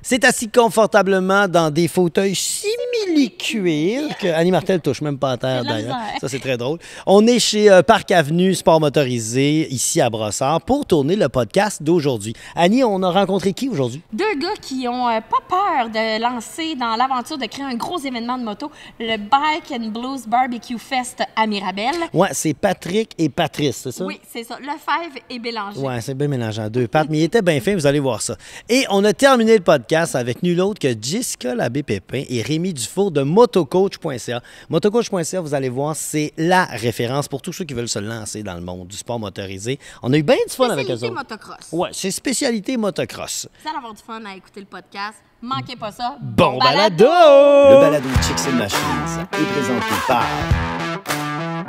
C'est assis confortablement dans des fauteuils simili-cuir que Annie Martel touche même pas à terre d'ailleurs. Ça, c'est très drôle. On est chez Parc Avenue Sport Motorisé, ici à Brossard, pour tourner le podcast d'aujourd'hui. Annie, on a rencontré qui aujourd'hui? Deux gars qui ont pas peur de lancer dans l'aventure de créer un gros événement de moto, le Bike and Blues Barbecue Fest à Mirabel. Ouais, c'est Patrick et Patrice, c'est ça? Oui, c'est ça. Lefebvre et Bélanger. Ouais, c'est bien mélangeant. Deux pattes, mais il était bien fin, vous allez voir ça. Et on a terminé le podcast avec nul autre que Jessica Labbé-Pépin et Rémi Dufour de motocoach.ca. Motocoach.ca, vous allez voir, c'est la référence pour tous ceux qui veulent se lancer dans le monde du sport motorisé. On a eu bien du fun avec eux autres. Spécialité motocross. Ouais, c'est spécialité motocross. Vous allez avoir du fun à écouter le podcast. Manquez pas ça. Bon balado! Le balado Chicks and Machines est présenté par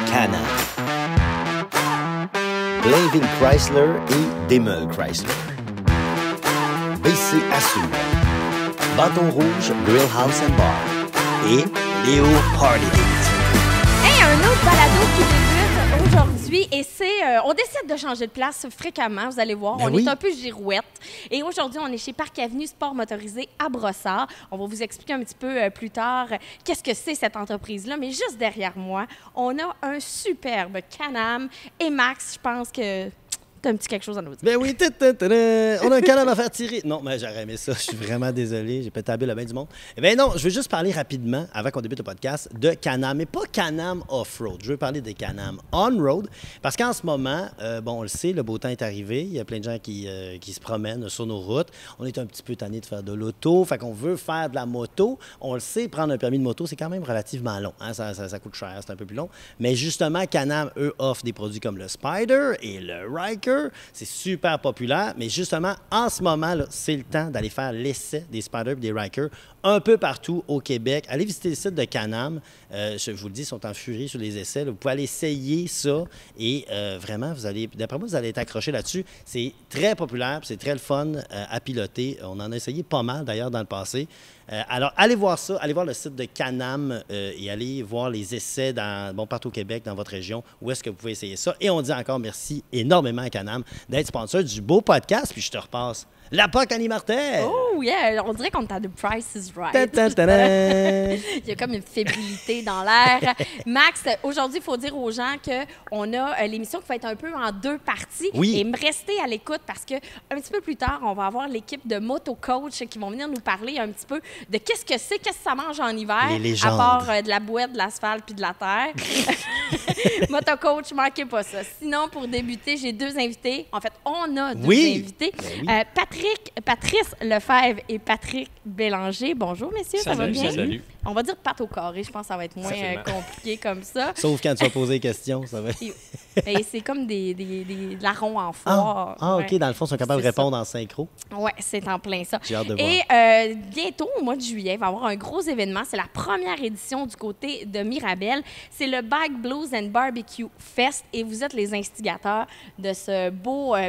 Can-Am, Blainville Chrysler et Demel Chrysler, BC Assure, Bâton Rouge Grill House and Bar et Léo Party. Hey, un autre balado qui débute aujourd'hui et c'est... on décide de changer de place fréquemment, vous allez voir. Ben on oui. est un peu girouette. Et aujourd'hui, on est chez Parc Avenue Sport Motorisé à Brossard. On va vous expliquer un petit peu plus tard qu'est-ce que c'est cette entreprise-là. Mais juste derrière moi, on a un superbe Can-Am. Et Max, je pense que... t'as un petit quelque chose à nous dire. Ben oui, on a un Can-Am à faire tirer. Non, mais j'aurais aimé ça. Je suis vraiment désolé. J'ai pété la bulle à bien du monde. Eh bien non, je veux juste parler rapidement, avant qu'on débute le podcast, de Can-Am, mais pas Can-Am off-road. Je veux parler des Can-Am on-road, parce qu'en ce moment, bon, on le sait, le beau temps est arrivé. Il y a plein de gens qui se promènent sur nos routes. On est un petit peu tannés de faire de l'auto, fait qu'on veut faire de la moto. On le sait, prendre un permis de moto, c'est quand même relativement long. Hein? Ça coûte cher, c'est un peu plus long. Mais justement, Can-Am, eux, offrent des produits comme le Spyder et le Ryker. C'est super populaire, mais justement, en ce moment, là, c'est le temps d'aller faire l'essai des Spyder et des Ryker un peu partout au Québec. Allez visiter le site de Can-Am. Je vous le dis, ils sont en furie sur les essais. Là. Vous pouvez aller essayer ça et vraiment, vous allez, d'après moi, vous allez être accroché là-dessus. C'est très populaire, puis c'est très le fun à piloter. On en a essayé pas mal, d'ailleurs, dans le passé. Alors, allez voir ça, allez voir le site de Can-Am et allez voir les essais partout au Québec, dans votre région, où est-ce que vous pouvez essayer ça. Et on dit encore merci énormément à Can-Am d'être sponsor du beau podcast. Puis je te repasse la POC Annie Martel. Oh, yeah! On dirait qu'on est à The Price is Right. Il y a comme une fébrilité dans l'air. Max, aujourd'hui, il faut dire aux gens qu'on a l'émission qui va être un peu en deux parties. Oui. Et me rester à l'écoute parce que un petit peu plus tard, on va avoir l'équipe de Motocoach qui vont venir nous parler un petit peu de qu'est-ce que ça mange en hiver. Les légendes. À part de la bouette, de l'asphalte puis de la terre. Motocoach, manquez pas ça. Sinon, pour débuter, j'ai deux invités. En fait, on a deux invités. Ben oui. Patrice Lefebvre et Patrick Bélanger. Bonjour, messieurs, ça va bien? Salut. On va dire pâte au carré, je pense que ça va être moins compliqué comme ça. Sauf quand tu vas poser des questions, ça va être... Et c'est comme des larrons en foire. OK, Ouais. dans le fond, ils sont capables de répondre en synchro. Oui, c'est en plein ça. J'ai hâte de voir. Et bientôt, au mois de juillet, il va y avoir un gros événement. C'est la première édition du côté de Mirabel. C'est le Bike Blues and Barbecue Fest et vous êtes les instigateurs de ce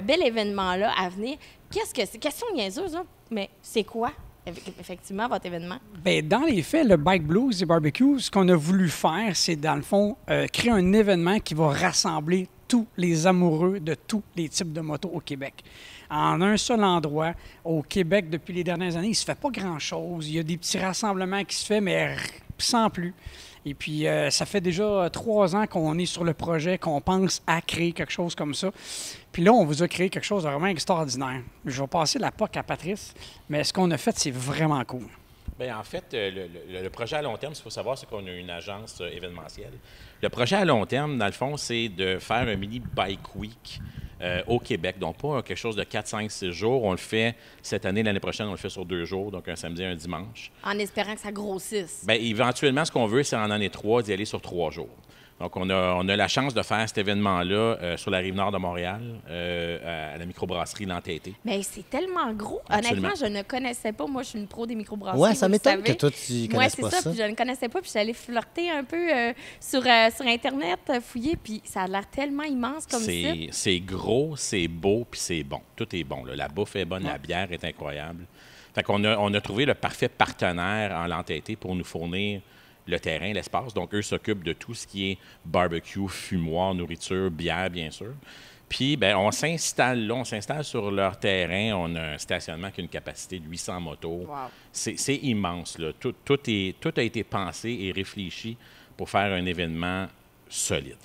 bel événement-là à venir. Qu'est-ce que c'est? Question niaiseuse, hein? Mais c'est quoi, effectivement, votre événement? Bien, dans les faits, le Bike Blues et Barbecue, ce qu'on a voulu faire, c'est, dans le fond, créer un événement qui va rassembler tous les amoureux de tous les types de motos au Québec. En un seul endroit, au Québec, depuis les dernières années, il ne se fait pas grand-chose. Il y a des petits rassemblements qui se font, mais sans plus. Et puis, ça fait déjà 3 ans qu'on est sur le projet, qu'on pense à créer quelque chose comme ça. Puis là, on vous a créé quelque chose de vraiment extraordinaire. Je vais passer la POC à Patrice, mais ce qu'on a fait, c'est vraiment cool. Bien, en fait, le projet à long terme, ce qu'il faut savoir, c'est qu'on a une agence événementielle. Le projet à long terme, dans le fond, c'est de faire un mini Bike Week au Québec. Donc, pas quelque chose de 4, 5, 6 jours. On le fait cette année, l'année prochaine, on le fait sur 2 jours, donc un samedi et un dimanche. En espérant que ça grossisse. Bien, éventuellement, ce qu'on veut, c'est en année 3, d'y aller sur 3 jours. Donc, on a la chance de faire cet événement-là sur la Rive-Nord de Montréal, à la microbrasserie L'Entêté. Mais c'est tellement gros. Absolument. Honnêtement, je ne connaissais pas. Moi, je suis une pro des microbrasseries. Ouais, ça vous le m'étonne que savez. toi, tu Moi, connaisses c'est pas ça. ça. Puis je ne connaissais pas. Puis j'allais flirter un peu sur Internet, fouiller. Puis ça a l'air tellement immense comme site. C'est gros, c'est beau, puis c'est bon. Tout est bon, là. La bouffe est bonne, la bière est incroyable. Fait qu'on on a trouvé le parfait partenaire en L'Entêté pour nous fournir le terrain, l'espace. Donc, eux s'occupent de tout ce qui est barbecue, fumoir, nourriture, bière, bien sûr. Puis, ben, on s'installe là, on s'installe sur leur terrain. On a un stationnement qui a une capacité de 800 motos. Wow. C'est immense, là. Tout a été pensé et réfléchi pour faire un événement solide.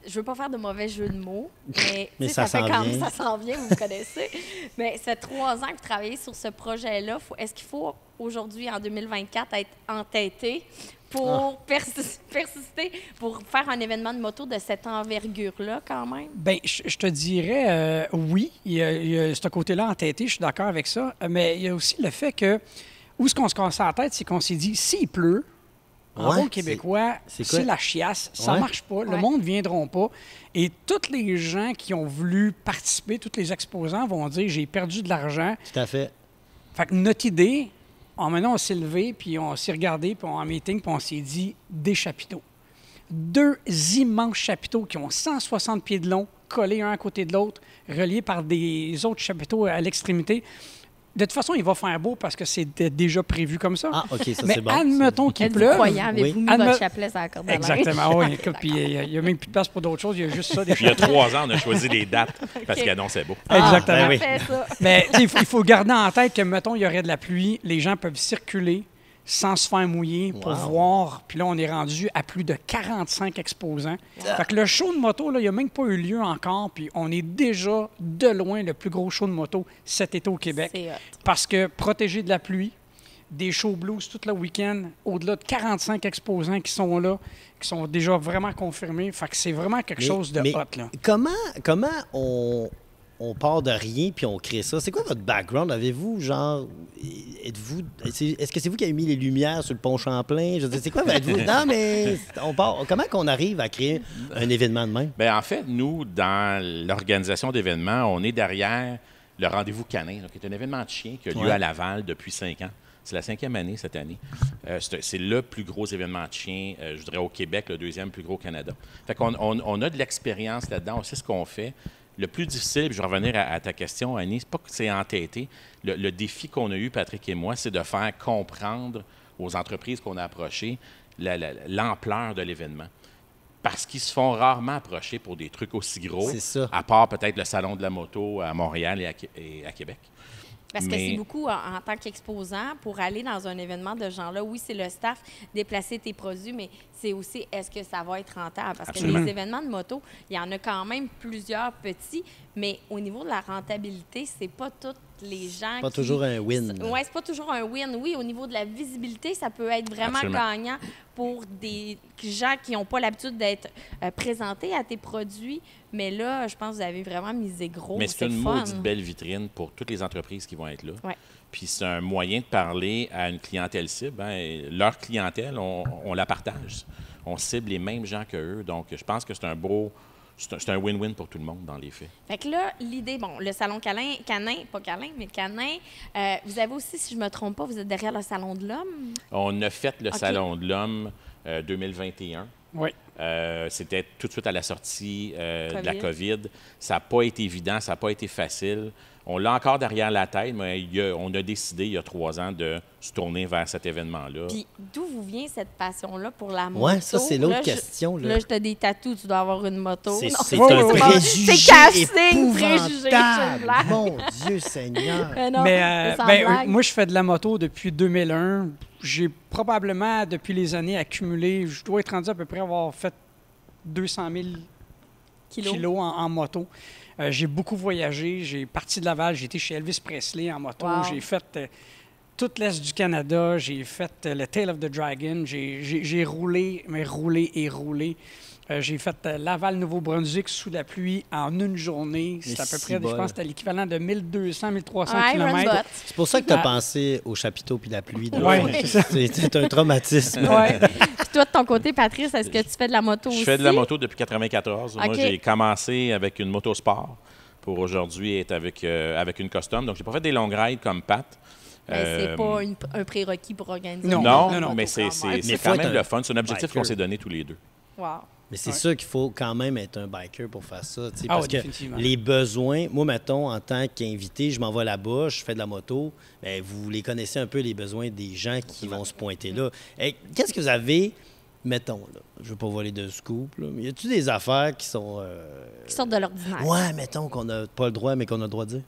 Je veux pas faire de mauvais jeu de mots, mais, Mais tu sais, ça fait s'en quand vient. ça s'en vient, vous me connaissez. Mais ça fait 3 ans que vous travaillez sur ce projet-là. Est-ce qu'il faut aujourd'hui, en 2024, être entêté pour persister, pour faire un événement de moto de cette envergure-là, quand même? Bien, je te dirais oui. Il y a ce côté-là entêté, je suis d'accord avec ça. Mais il y a aussi le fait que, où ce qu'on se casse la tête, c'est qu'on s'est dit, s'il pleut, en Ouais, bon québécois, c'est quoi? c'est la chiasse, ça Ouais. marche pas, le Ouais. monde ne viendront pas. Et tous les gens qui ont voulu participer, tous les exposants vont dire, j'ai perdu de l'argent. Tout à fait. Fait que notre idée, maintenant, on s'est levé, puis on s'est regardé, puis en meeting, puis on s'est dit des chapiteaux. 2 immenses chapiteaux qui ont 160 pieds de long, collés un à côté de l'autre, reliés par des autres chapiteaux à l'extrémité. De toute façon, il va faire beau parce que c'était déjà prévu comme ça. Ah, OK, ça, Mais c'est bon. admettons qu'il Êtes-vous pleuve. croyant? Avez-vous mis Adme- votre chapelet sur la corde à linge? Exactement, oui. Écoute, puis il n'y a même plus de place pour d'autres choses, il y a juste ça, des Puis il y a chapiteaux. 3 ans, on a choisi les dates parce qu'il annonçait beau. Exactement. ben oui. Parfait, ça. Mais tu sais, il faut garder en tête que, mettons, il y aurait de la pluie, les gens peuvent circuler sans se faire mouiller pour Wow. voir. Puis là, on est rendu à plus de 45 exposants. Fait que le show de moto, là, il n'a même pas eu lieu encore. Puis on est déjà de loin le plus gros show de moto cet été au Québec. C'est hot. Parce que protégé de la pluie, des shows blues tout le week-end, au-delà de 45 exposants qui sont là, qui sont déjà vraiment confirmés. Fait que c'est vraiment quelque chose de mais hot, là. Comment on part de rien puis on crée ça? C'est quoi votre background? Avez-vous, genre, est-ce que c'est vous qui avez mis les lumières sur le pont Champlain? Je veux dire, c'est quoi? Êtes-vous, non, mais comment qu'on arrive à créer un événement de même? Bien, en fait, nous, dans l'organisation d'événements, on est derrière le Rendez-vous Canin, là, qui est un événement de chien qui a lieu Ouais. à Laval depuis 5 ans. C'est la 5e année cette année. C'est le plus gros événement de chien, je dirais, au Québec, le 2e plus gros au Canada. Fait qu'on on a de l'expérience là-dedans, on sait ce qu'on fait. Le plus difficile, puis je vais revenir à ta question, Annie, c'est pas que c'est entêté. Le défi qu'on a eu, Patrick et moi, c'est de faire comprendre aux entreprises qu'on a approchées l'ampleur de l'événement. Parce qu'ils se font rarement approcher pour des trucs aussi gros, C'est ça. à part peut-être le Salon de la moto à Montréal et à Québec. Parce que Mais- c'est beaucoup, en tant qu'exposant, pour aller dans un événement de ce genre-là, oui, c'est le staff, déplacer tes produits, mais c'est aussi est-ce que ça va être rentable? Parce Absolument. que les événements de moto, il y en a quand même plusieurs petits, mais au niveau de la rentabilité, c'est pas tous les gens Pas qui... toujours un win. Oui, c'est pas toujours un win. Oui, au niveau de la visibilité, ça peut être vraiment Absolument. gagnant pour des gens qui n'ont pas l'habitude d'être présentés à tes produits. Mais là, je pense que vous avez vraiment misé gros. Mais c'est une fun. maudite belle vitrine pour toutes les entreprises qui vont être là. Ouais. Puis c'est un moyen de parler à une clientèle cible. Hein, et leur clientèle, on la partage. On cible les mêmes gens qu'eux. Donc, je pense que c'est un beau... C'est un win-win pour tout le monde, dans les faits. Fait que là, l'idée, bon, le salon canin, pas câlin, mais canin, vous avez aussi, si je me trompe pas, vous êtes derrière le salon de l'homme. On a fait le OK. Salon de l'Homme 2021. Oui. C'était tout de suite à la sortie de la COVID. COVID. Ça n'a pas été évident, ça n'a pas été facile. On l'a encore derrière la tête, mais on a décidé il y a 3 ans de se tourner vers cet événement-là. Puis d'où vous vient cette passion-là pour la moto? Ouais, ça, c'est l'autre Là, question, là. Là, je te des tatous, tu dois avoir une moto. C'est Non, c'est Ouais, un ouais, ouais. préjugé C'est casting, préjugé, c'est une épouvantable. blague. Mon Dieu Seigneur. Mais non, Mais c'est sans ben, blague. moi, je fais de la moto depuis 2001. J'ai probablement, depuis les années, accumulé, je dois être rendu à peu près avoir fait 200 000 kilos en moto. J'ai beaucoup voyagé. J'ai parti de Laval. J'ai été chez Elvis Presley en moto. Wow. J'ai fait toute l'Est du Canada. J'ai fait le Tail of the Dragon. J'ai roulé, mais roulé et roulé. J'ai fait Laval-Nouveau-Brunswick sous la pluie en une journée. C'est à peu près, je cibole. pense, c'était l'équivalent de 1200, 1300 Ouais, km. Runbot. C'est pour ça que tu as Ah. pensé au chapiteau puis la pluie. de Ouais, loin. c'est ça. C'est un traumatisme. Ouais. Puis toi, de ton côté, Patrice, est-ce que tu fais de la moto aussi? Je fais de la moto depuis 1994. Moi, OK. j'ai commencé avec une moto sport pour aujourd'hui être avec une custom. Donc, j'ai pas fait des longues rides comme Pat. Ben, c'est Euh, pas un prérequis pour organiser. Non. une Non, moto mais quand c'est même. Mais c'est faut quand être même un le fun. C'est un objectif biker. qu'on s'est donné tous les deux. Wow. Mais c'est Ouais. sûr qu'il faut quand même être un biker pour faire ça. Tu sais, Ah parce oui, que définitivement. les besoins, moi, mettons, en tant qu'invité, je m'en vais là-bas, je fais de la moto. Bien, vous les connaissez un peu, les besoins des gens qui vont se pointer là. Hey, qu'est-ce que vous avez mettons, là, je veux pas voler de scoop, là, mais y a-tu des affaires qui sont... Qui sortent de l'ordinaire. Ouais, mettons qu'on n'a pas le droit, mais qu'on a le droit de dire.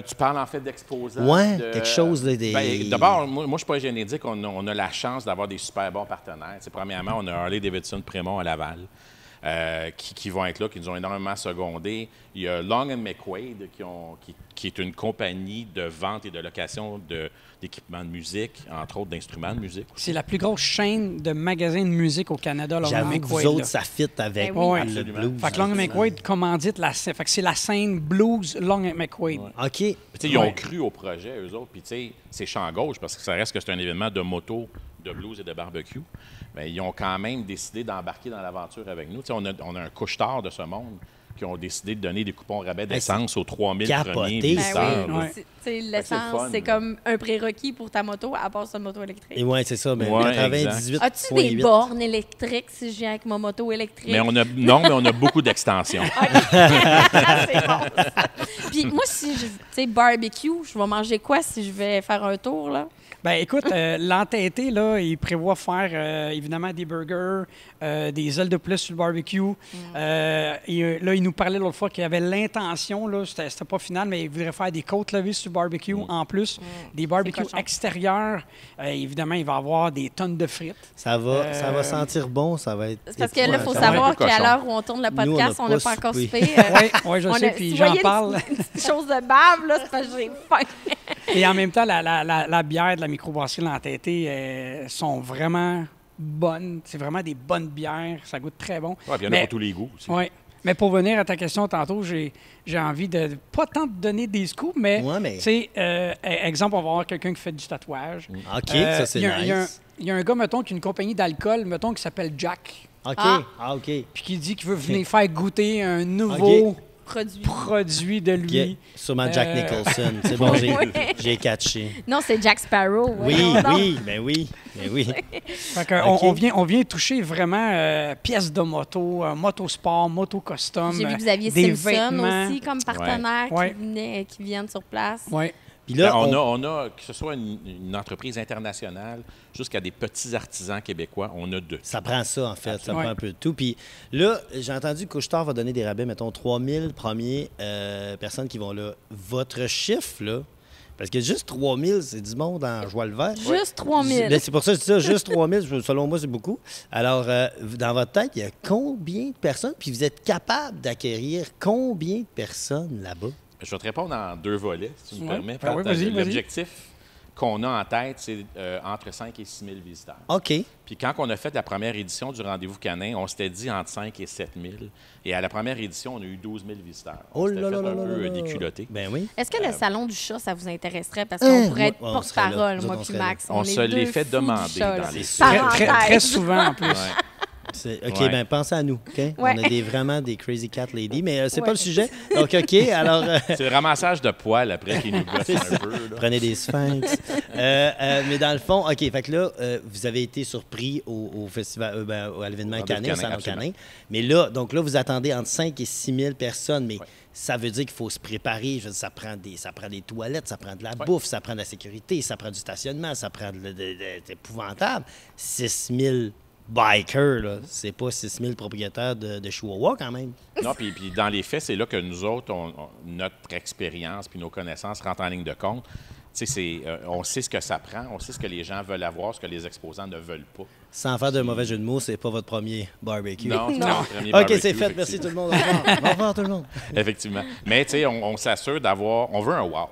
Tu parles en fait d'exposants. Ouais, quelque chose, là, des... Ben, d'abord, moi, je suis pas gêné de dire qu'on a la chance d'avoir des super bons partenaires. T'sais, premièrement, on a Harley-Davidson Prémont à Laval. Qui vont être là, qui nous ont énormément secondés. Il y a Long & McQuaid, qui est une compagnie de vente et de location d'équipements de musique, entre autres d'instruments de musique. C'est la plus grosse chaîne de magasins de musique au Canada, Long & J'avoue que McQuaid. vous autres, là. ça fit avec Ben oui. Ouais. le Absolument. blues. Fait que Long & McQuaid commandite la scène. Fait que c'est la scène blues Long & McQuaid. OK. T'sais, ils ont Ouais. cru au projet, eux autres. Puis, tu sais, c'est champ gauche, parce que ça reste que c'est un événement de moto, de blues et de barbecue. Bien, ils ont quand même décidé d'embarquer dans l'aventure avec nous. T'sais, on a un couche-tard de ce monde qui ont décidé de donner des coupons rabais d'essence aux 3000 capoté, premiers Ben visiteurs. oui, là. Ouais. c'est c'est le l'essence, fun, c'est là. comme un prérequis pour ta moto, à part sur une moto électrique. Et ouais, c'est ça, mais Ouais, 98,8. As-tu des bornes électriques si je viens avec ma moto électrique? Mais on a beaucoup d'extensions. C'est bon, ça. Puis moi, si je, tu sais, barbecue, je vais manger quoi si je vais faire un tour, là? Ben écoute, l'entêté, là, il prévoit faire évidemment des burgers, des ailes de poulet sur le barbecue. Et là, il nous parlait l'autre fois qu'il y avait l'intention, là, c'était pas final, mais il voudrait faire des côtes levées sur le barbecue en plus, des barbecues cochon. extérieurs. Évidemment, il va y avoir des tonnes de frites. Ça va sentir bon, ça va être... C'est parce que là, il faut ça va savoir être un peu qu'à cochon. l'heure où on tourne le Nous, on podcast, n'a on n'a pas pas encore soupé. soupé. Oui, je sais, puis si vous j'en voyez parle. Une petite chose de bave, là, c'est parce que j'ai faim. Et en même temps, la bière de la microbrasserie L'Entêté sont vraiment bonnes. C'est vraiment des bonnes bières. Ça goûte très bon. Ouais, puis il y en a Mais- pour tous les goûts aussi. Oui. Mais pour venir à ta question tantôt, j'ai envie de pas tant te donner des scoops, mais, Ouais, mais- tu sais, exemple, on va avoir quelqu'un qui fait du tatouage. OK, Euh, ça, c'est il y a- il y a un- nice. Il y a un gars, mettons, qui a une compagnie d'alcool, mettons, qui s'appelle Jack, OK, Ah. OK. puis qui dit qu'il veut venir faire goûter un nouveau OK. Produit. produit de lui. Yeah. Sûrement Jack Euh, Nicholson. C'est bon, Oui. j'ai catché. Non, c'est Jack Sparrow. Oui, voyons donc. oui, mais oui, mais oui. Fait que OK. on vient toucher vraiment pièces de moto, motosport, moto custom. J'ai vu que vous aviez des Simpson vêtements. aussi comme partenaire Ouais. qui viennent sur place. Ouais. Puis là, Ben, on a, que ce soit une entreprise internationale jusqu'à des petits artisans québécois, on a deux. ça prend ça, en fait. Ça Ouais. prend un peu de tout. Puis là, j'ai entendu que Couche-Tard va donner des rabais, mettons, 3000 premiers personnes qui vont là. Votre chiffre, là, parce que juste 3000, c'est du monde en joie le vert. Juste 3000. Ben, c'est pour ça que je dis ça, juste 3000, selon moi, c'est beaucoup. Alors, dans votre tête, il y a combien de personnes? Puis vous êtes capable d'acquérir combien de personnes là-bas? Je vais te répondre en deux volets, si tu me Ouais. permets. Ben oui, Pat. vas-y. L'objectif qu'on a en tête, c'est entre 5 et 6 000 visiteurs. OK. Puis quand on a fait la première édition du Rendez-vous Canin, on s'était dit entre 5 et 7 000. Et à la première édition, on a eu 12 000 visiteurs. Oh On s'était là fait là un là peu là là. déculotté. Ben oui. Est-ce que le salon du chat, ça vous intéresserait? Parce qu'on pourrait être Ouais, on serait là. porte-parole, Nous moi autres, on puis serait là. Max. On est se l'est deux fait fous du demander chat, dans là. les- Très, très, Parenthèse. très souvent en plus. OK, Ouais. ben pensez à nous, OK? Ouais. On a vraiment des crazy cat ladies, mais c'est Ouais. pas le sujet. Donc, OK, alors... C'est le ramassage de poils après qui nous gosse un peu. Là. Prenez des sphinx. Mais dans le fond, OK, fait que là, vous avez été surpris au festival, à l'événement Rendez-vous Canin, au Canin, Salon absolument. Canin. Mais là, donc là, vous attendez entre 5 et 6 000 personnes, mais Ouais. ça veut dire qu'il faut se préparer. Je veux dire, ça prend des toilettes, ça prend de la Ouais. bouffe, ça prend de la sécurité, ça prend du stationnement, ça prend c'est épouvantable. 6 000 bikers, là, c'est pas 6 000 propriétaires de Chihuahua quand même. Non, puis dans les faits, c'est là que nous autres, notre expérience puis nos connaissances rentrent en ligne de compte. Tu sais, on sait ce que ça prend, on sait ce que les gens veulent avoir, ce que les exposants ne veulent pas. Sans faire de mauvais jeu de mots, c'est pas votre premier barbecue. Non, c'est Non. notre premier OK, barbecue, c'est fait. Merci tout le monde. Au revoir. Au revoir tout le monde. Effectivement. Mais tu sais, on s'assure d'avoir... On veut un wow.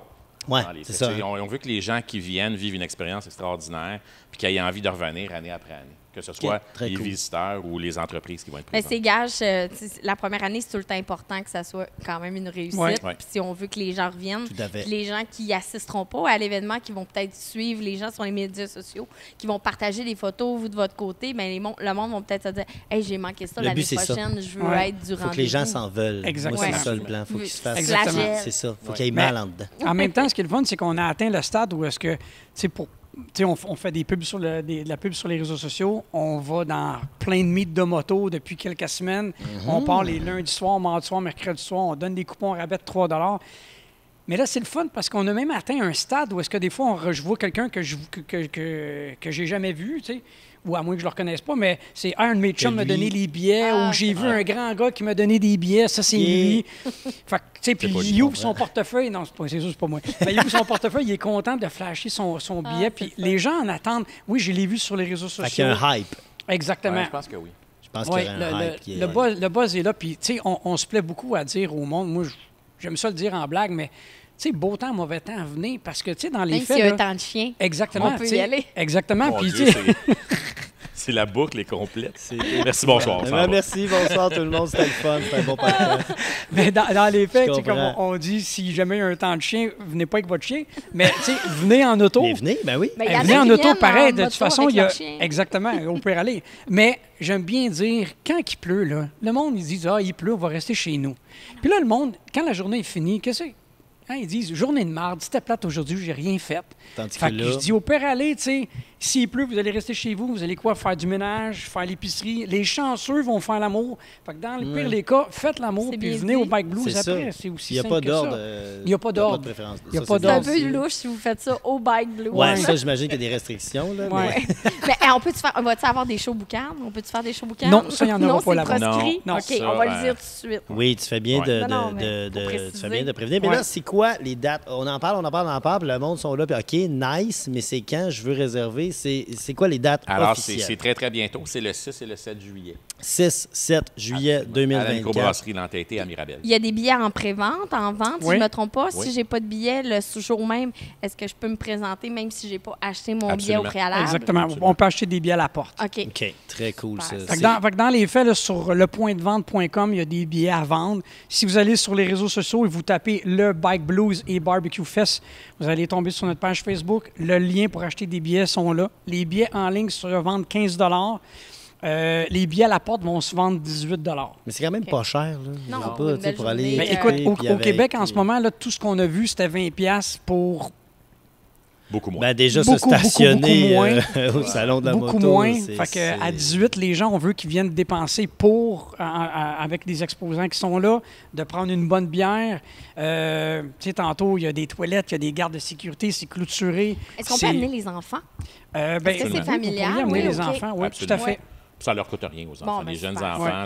Ouais, dans les c'est faits. ça. Tu sais, On veut que les gens qui viennent vivent une expérience extraordinaire puis qu'ils aient envie de revenir année après année. Que ce soit très les cool. visiteurs ou les entreprises qui vont être Mais présentes. c'est gage, la première année, c'est tout le temps important que ça soit quand même une réussite. Ouais. Ouais. Puis si on veut que les gens reviennent, Tout à fait. puis les gens qui assisteront pas à l'événement, qui vont peut-être suivre les gens sur les médias sociaux, qui vont partager des photos, vous de votre côté, ben le monde va peut-être se dire « Hey, j'ai manqué ça Le l'année but, c'est ça. prochaine, je veux Ouais. être du Il faut que les gens s'en veulent. Exactement. Moi, c'est ça le Ouais. plan. Il faut qu'ils se fassent. Exactement. Flagelle. C'est ça. Il faut Ouais. qu'il y ait Mais- mal en dedans. En même temps, ce qui est le fun, c'est qu'on a atteint le stade où est-ce que, tu sais, on fait des pubs sur de la pub sur les réseaux sociaux. On va dans plein de meets de moto depuis quelques semaines. On part les lundis soirs, mardi soir, mercredi soir. On donne des coupons rabais de 3 $. Mais là, c'est le fun parce qu'on a même atteint un stade où est-ce que des fois, je vois quelqu'un que j'ai jamais vu, tu sais, ou à moins que je le reconnaisse pas, mais c'est un de mes chums m'a donné les billets, ou j'ai vu un grand gars qui m'a donné des billets, ça, c'est lui. Fait que, tu sais, puis il ouvre son portefeuille. Non, c'est sûr, c'est pas moi. Mais il ouvre son portefeuille, il est content de flasher son billet, puis les gens en attendent. Oui, je l'ai vu sur les réseaux sociaux. Fait qu'il y a un hype. Exactement. Ouais, je pense que oui. Je pense qu'il y a un hype. Le buzz est là, puis, tu sais, on se plaît beaucoup à dire au monde, moi, j'aime ça le dire en blague, mais tu sais, beau temps, mauvais temps, venez, parce que, tu sais, dans les Même faits... s'il y a là, un temps de chien, exactement. on peut y aller. Exactement, Mon puis, Dieu, tu sais... c'est la boucle est complète. Merci, bonsoir. on s'en va. Merci, bonsoir tout le monde. C'était le fun. C'était un bon podcast. Mais dans les faits, tu sais, comme comprends. on dit, si jamais il y a un temps de chien, venez pas avec votre chien. Mais, tu sais, venez en auto. Mais venez, ben oui. Ben, il y en a Venez en qui auto, viennent pareil. en De toute moto façon, avec il y a... leur chien. Exactement, on peut y aller. Mais j'aime bien dire, quand il pleut, là, le monde, ils disent, il pleut, on va rester chez nous. Puis là, le monde, quand la journée est finie, qu'est-ce que c'est? Hein, ils disent, journée de marde, c'était plate aujourd'hui, j'ai rien fait. Tandis Fait que que là, je dis, au pire, allez, tu sais, s'il pleut, vous allez rester chez vous, vous allez quoi, faire du ménage, faire l'épicerie. Les chanceux vont faire l'amour. Fait que dans le pire des cas, faites l'amour, C'est puis bien venez dit. au Bike Blues c'est ça. après. C'est aussi Il n'y a simple pas que d'ordre. ça. Il y a pas d'ordre. de préférence. Il y a Ça, pas c'est C'est un d'ordre. peu louche si vous faites ça au Bike Blue. Ouais, ça, j'imagine qu'il y a des restrictions. Là, Ouais. Mais on va-tu avoir des shows boucan? On peut-tu faire des shows boucan? Non, ça, il y en aura Non, pas c'est là-bas. proscrit? Non, OK, ça, on va le dire tout de suite. Oui, tu fais bien Ouais. Non, mais faut tu préciser. fais bien de prévenir. Mais Ouais. là, c'est quoi les dates? On en parle, puis le monde sont là, puis OK, nice, mais c'est quand je veux réserver? C'est quoi les dates Alors, c'est officielles? très, très bientôt. C'est le 6 et le 7 juillet. 6, 7 juillet À la 2024. microbrasserie L'Entêté à Mirabel. Il y a des billets en pré-vente, en vente, si Oui. je ne me trompe pas. Oui. Si j'ai pas de billet le jour même, est-ce que je peux me présenter même si j'ai pas acheté mon billet au Absolument. préalable? Exactement. Absolument. On peut acheter des billets à la porte. OK. OK, très cool, ça. Fait Fait que dans les faits, là, sur lepointdevente.com, il y a des billets à vendre. Si vous allez sur les réseaux sociaux et vous tapez le Bike Blues et Barbecue Fest, vous allez tomber sur notre page Facebook. Le lien pour acheter des billets sont là. Les billets en ligne se revendent 15 les billets à la porte vont se vendre 18 Mais c'est quand même pas cher, là. Non, Je sais pour pas, une tu sais, belle pour aller. journée. Mais équipé, écoute, puis au avec, Québec, en ce puis- moment, là, tout ce qu'on a vu, c'était 20$ pour Beaucoup moins. Ben déjà, Beaucoup, se stationner beaucoup moins. au salon de la beaucoup moto. moins. c'est- Fait c'est- que à 18, les gens, on veut qu'ils viennent dépenser pour, avec des exposants qui sont là, de prendre une bonne bière. Tu sais, tantôt, il y a des toilettes, il y a des gardes de sécurité, c'est clôturé. Est-ce qu'on peut C'est- amener les enfants? Ben, Est-ce que c'est oui, vous familial? pourriez amener Oui, les OK. enfants, oui, tout à Absolument. fait. Ça ne leur coûte rien aux enfants. ben, Les jeunes super. enfants,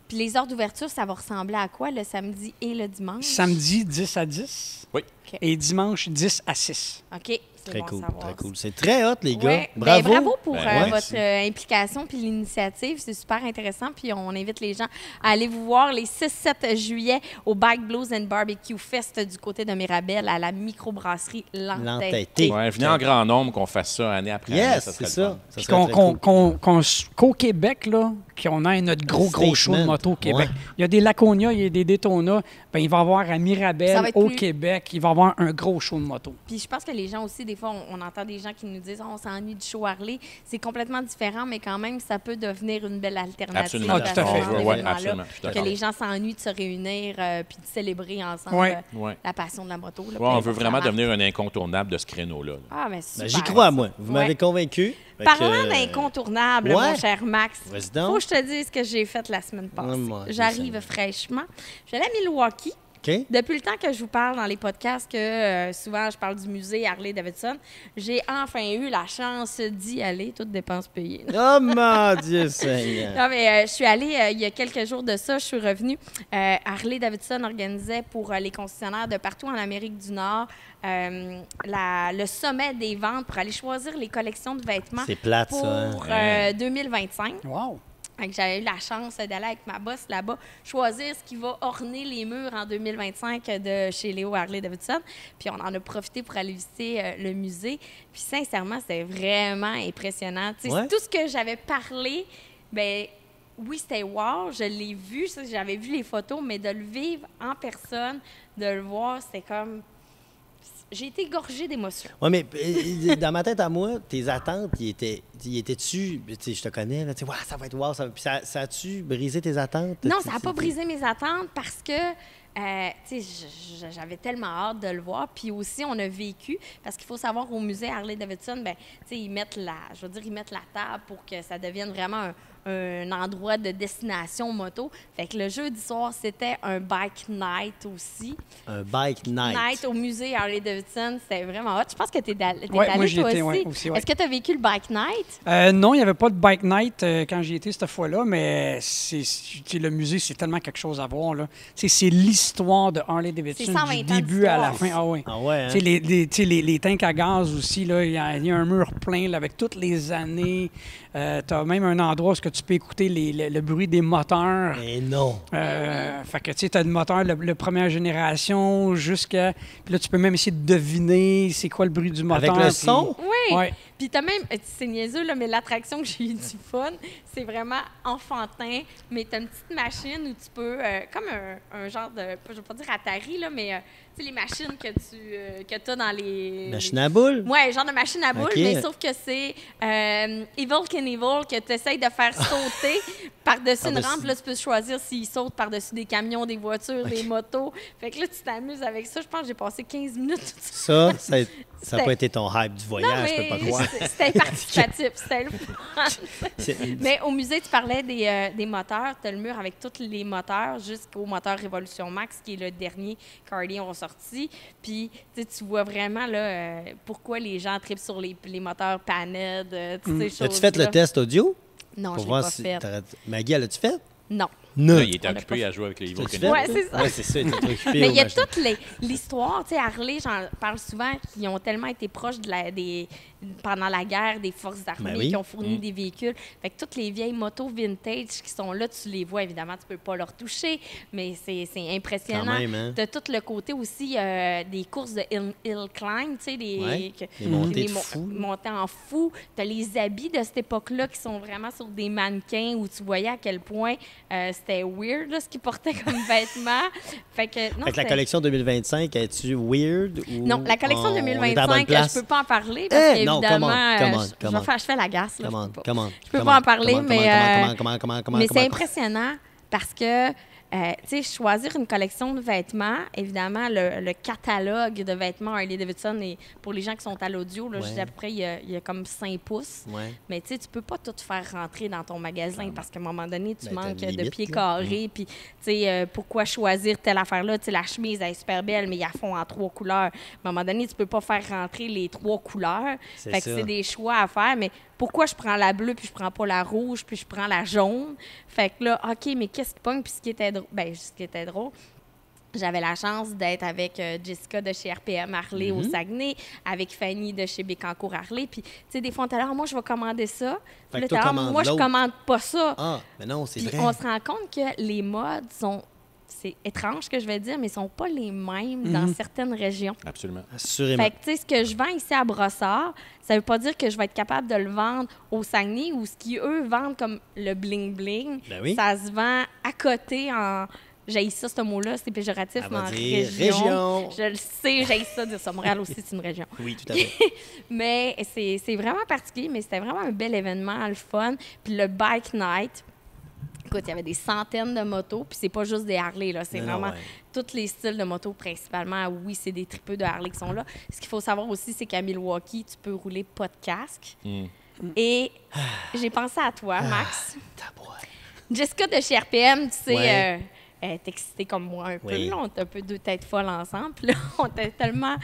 Puis les heures d'ouverture, ça va ressembler à quoi le samedi et le dimanche? Samedi, 10 à 10. Oui. OK. Et dimanche, 10 à 6. OK, c'est Très bon à cool, savoir. très cool. C'est très hot, les gars. Ouais. Bravo. Ben, bravo pour Ben, ouais. votre implication puis l'initiative. C'est super intéressant. Puis on invite les gens à aller vous voir les 6-7 juillet au Bike Blues and Barbecue Fest du côté de Mirabel à la microbrasserie L'Entêté. L'Entêté. Ouais, venez en grand nombre qu'on fasse ça année après année. Yes, ça c'est serait le ça. fun. Ça Puis serait très cool. qu'au Québec, là, qu'on ait notre gros show de Statement. moto au Québec. Ouais. Il y a des Laconia, il y a des Daytona. Ben, il va y avoir à Ça Mirabel, va être au plus- Québec, il va y avoir un gros show de moto. Puis je pense que les gens aussi, des fois, on entend des gens qui nous disent on s'ennuie du show Harley. C'est complètement différent, mais quand même, ça peut devenir une belle alternative. Absolument. Ah, tout à fait. ce Ouais, événement-là, absolument. Je suis que d'accord. les gens s'ennuient de se réunir puis de célébrer ensemble Ouais. Ouais. la passion de la moto. là, Ouais, peu on importe veut la vraiment marque. devenir un incontournable de ce créneau-là. Ah, mais Ben, super. j'y crois, moi. Vous Ouais. m'avez convaincu. Fait Parlant que, d'incontournable, ouais. mon cher Max, Vas-y donc. faut que je te dise ce que j'ai fait la semaine passée. Oh, mon Dieu J'arrive Seigneur. fraîchement. Je suis allée à Milwaukee. OK. Depuis le temps que je vous parle dans les podcasts, que souvent je parle du musée Harley-Davidson, j'ai enfin eu la chance d'y aller, toutes dépenses payées. Oh, mon Dieu Seigneur. Non, mais je suis allée il y a quelques jours de ça, je suis revenue. Harley-Davidson organisait pour les concessionnaires de partout en Amérique du Nord le sommet des ventes pour aller choisir les collections de vêtements C'est plate, pour ça. Hein? 2025. Wow! Fait que j'avais eu la chance d'aller avec ma boss là-bas, choisir ce qui va orner les murs en 2025 de chez Léo Harley-Davidson. Puis on en a profité pour aller visiter le musée. Puis sincèrement, c'était vraiment impressionnant. Tu sais, Ouais. tout ce que j'avais parlé, ben oui, c'était wow, je l'ai vu, ça, j'avais vu les photos, mais de le vivre en personne, de le voir, c'était comme... J'ai été gorgée d'émotions. Oui, mais dans ma tête à moi, tes attentes, ils étaient-tu, tu sais, je te connais, là, tu sais, ouais, ça va être wow, puis ça a-tu brisé tes attentes? Non, ça n'a pas brisé mes attentes parce que, tu sais, j'avais tellement hâte de le voir. Puis aussi, on a vécu, parce qu'il faut savoir, au musée Harley-Davidson, ben, tu sais, ils mettent la table pour que ça devienne vraiment un endroit de destination moto. Fait que le jeudi soir, c'était un bike night aussi. Un bike night. Au musée Harley-Davidson. C'était vraiment hot. Je pense que t'es allé moi, j'y toi étais, aussi. ouais, aussi, ouais. Est-ce que tu as vécu le bike night? Non, il n'y avait pas de bike night quand j'y étais cette fois-là, mais le musée, c'est tellement quelque chose à voir. Là. C'est l'histoire de Harley-Davidson C'est 120 du ans début à la d'histoire. fin. Ah oui. Ah ouais, hein? Les tanks à gaz aussi, là, il y a un mur plein là, avec toutes les années. Tu as même un endroit où tu peux écouter le bruit des moteurs. Mais non. Fait que tu as le moteur de première génération jusqu'à... Puis là, tu peux même essayer de deviner c'est quoi le bruit du moteur. Avec le puis- son? Oui. Ouais. Puis t'as même, c'est niaiseux, là, mais l'attraction que j'ai eu du fun, c'est vraiment enfantin, mais t'as une petite machine où tu peux, comme un genre de, je vais pas dire Atari, là, mais tu sais, les machines que t'as dans les... Machine à boules? Ouais, genre de machine à boules, OK. mais sauf que c'est Evil Knievel que tu essayes de faire sauter par-dessus une Par-dessus. rampe. Là, tu peux choisir s'il saute par-dessus des camions, des voitures, des motos. Fait que là, tu t'amuses avec ça. Je pense que j'ai passé 15 minutes. Ça n'a C'était- pas été ton hype du voyage, je peux pas croire. C'était participatif. C'était le fun. C'est- Mais au musée, tu parlais des moteurs. Tu as le mur avec tous les moteurs jusqu'au moteur Révolution Max, qui est le dernier qu'Harley ont sorti. Puis, tu vois vraiment là, pourquoi les gens trippent sur les moteurs Panhead, toutes ces choses. As-tu fait le test audio? Non, pour je l'ai voir pas si fait. Maggie, elle l'a-tu fait? Non. Non. Là, il était On l'a occupé pas à jouer avec les Evil T'as-tu Knievel. fait? Ouais, c'est ça. Ouais, c'est ça, il était trop occupé Mais au il y a machin. toute l'histoire, tu sais, Harley, j'en parle souvent, qui ont tellement été proches pendant la guerre des forces armées, Ben oui. qui ont fourni des véhicules. Fait que toutes les vieilles motos vintage qui sont là, tu les vois, évidemment, tu peux pas leur toucher, mais c'est impressionnant. Quand même, hein? T'as tout le côté aussi des courses de hill climb, tu sais, Ouais, les montées de fou. montées en fou. T'as les habits de cette époque-là qui sont vraiment sur des mannequins où tu voyais à quel point c'était weird, là, ce qu'ils portaient comme vêtements. Fait que, non, Fait que la c'était- collection 2025, es-tu weird ou... non, la collection on est à la bonne 2025, place? je peux pas en parler parce Eh, non, qu'évidemment, come on. je fais la gasse. Là, Comment, je peux pas. comment? Je peux pas en parler, mais Mais c'est impressionnant parce que, tu sais, choisir une collection de vêtements, évidemment, le catalogue de vêtements Harley-Davidson, et pour les gens qui sont à l'audio, là, je Ouais. dis à peu près, il y a comme 5 pouces. Ouais. Mais tu sais, tu peux pas tout faire rentrer dans ton magasin parce qu'à un moment donné, tu Ben, t'as manques une de limite, pieds là. carrés. Puis, tu sais, pourquoi choisir telle affaire-là? Tu sais, la chemise, elle est super belle, mais il y a fond en 3 couleurs. À un moment donné, tu peux pas faire rentrer les 3 couleurs. C'est Fait que ça. c'est des choix à faire. Mais pourquoi je prends la bleue, puis je prends pas la rouge, puis je prends la jaune? Fait que là, OK, mais qu'est-ce qui pogne? Puis ce qui était drôle, j'avais la chance d'être avec Jessica de chez RPM Harley Mm-hmm. au Saguenay, avec Fanny de chez Bécancour Harley. Puis, tu sais, des fois, on était là, moi, je vais commander ça. Fait Puis que là, toi, t'es là, commandes moi, je l'autre. commande pas ça. Ah, mais non, c'est Puis vrai. on se rend compte que les modes sont... C'est étrange ce que je vais dire, mais ils sont pas les mêmes dans certaines régions. Absolument. Assurément. Fait que, tu sais, ce que je vends ici à Brossard, ça veut pas dire que je vais être capable de le vendre au Saguenay ou ce qu'ils, eux, vendent comme le bling-bling. Ben oui. Ça se vend à côté en... J'ai ça, ce mot-là, c'est péjoratif, Elle mais va en dire région. région. Je le sais, j'ai ça dire ça. Montréal aussi, c'est une région. Oui, tout à fait. Mais c'est vraiment particulier, mais c'était vraiment un bel événement, le fun. Puis le Bike Night, écoute, il y avait des centaines de motos, puis c'est pas juste des Harley, là. C'est Non, vraiment ouais. tous les styles de motos, principalement. Oui, c'est des tripeux de Harley qui sont là. Ce qu'il faut savoir aussi, c'est qu'à Milwaukee, tu peux rouler pas de casque. Et j'ai pensé à toi, Max. Tabouette. Jessica de chez RPM, tu sais, Ouais. elle est excitée comme moi un peu. Oui. Là, on était un peu deux têtes folles ensemble. Puis là, on était tellement...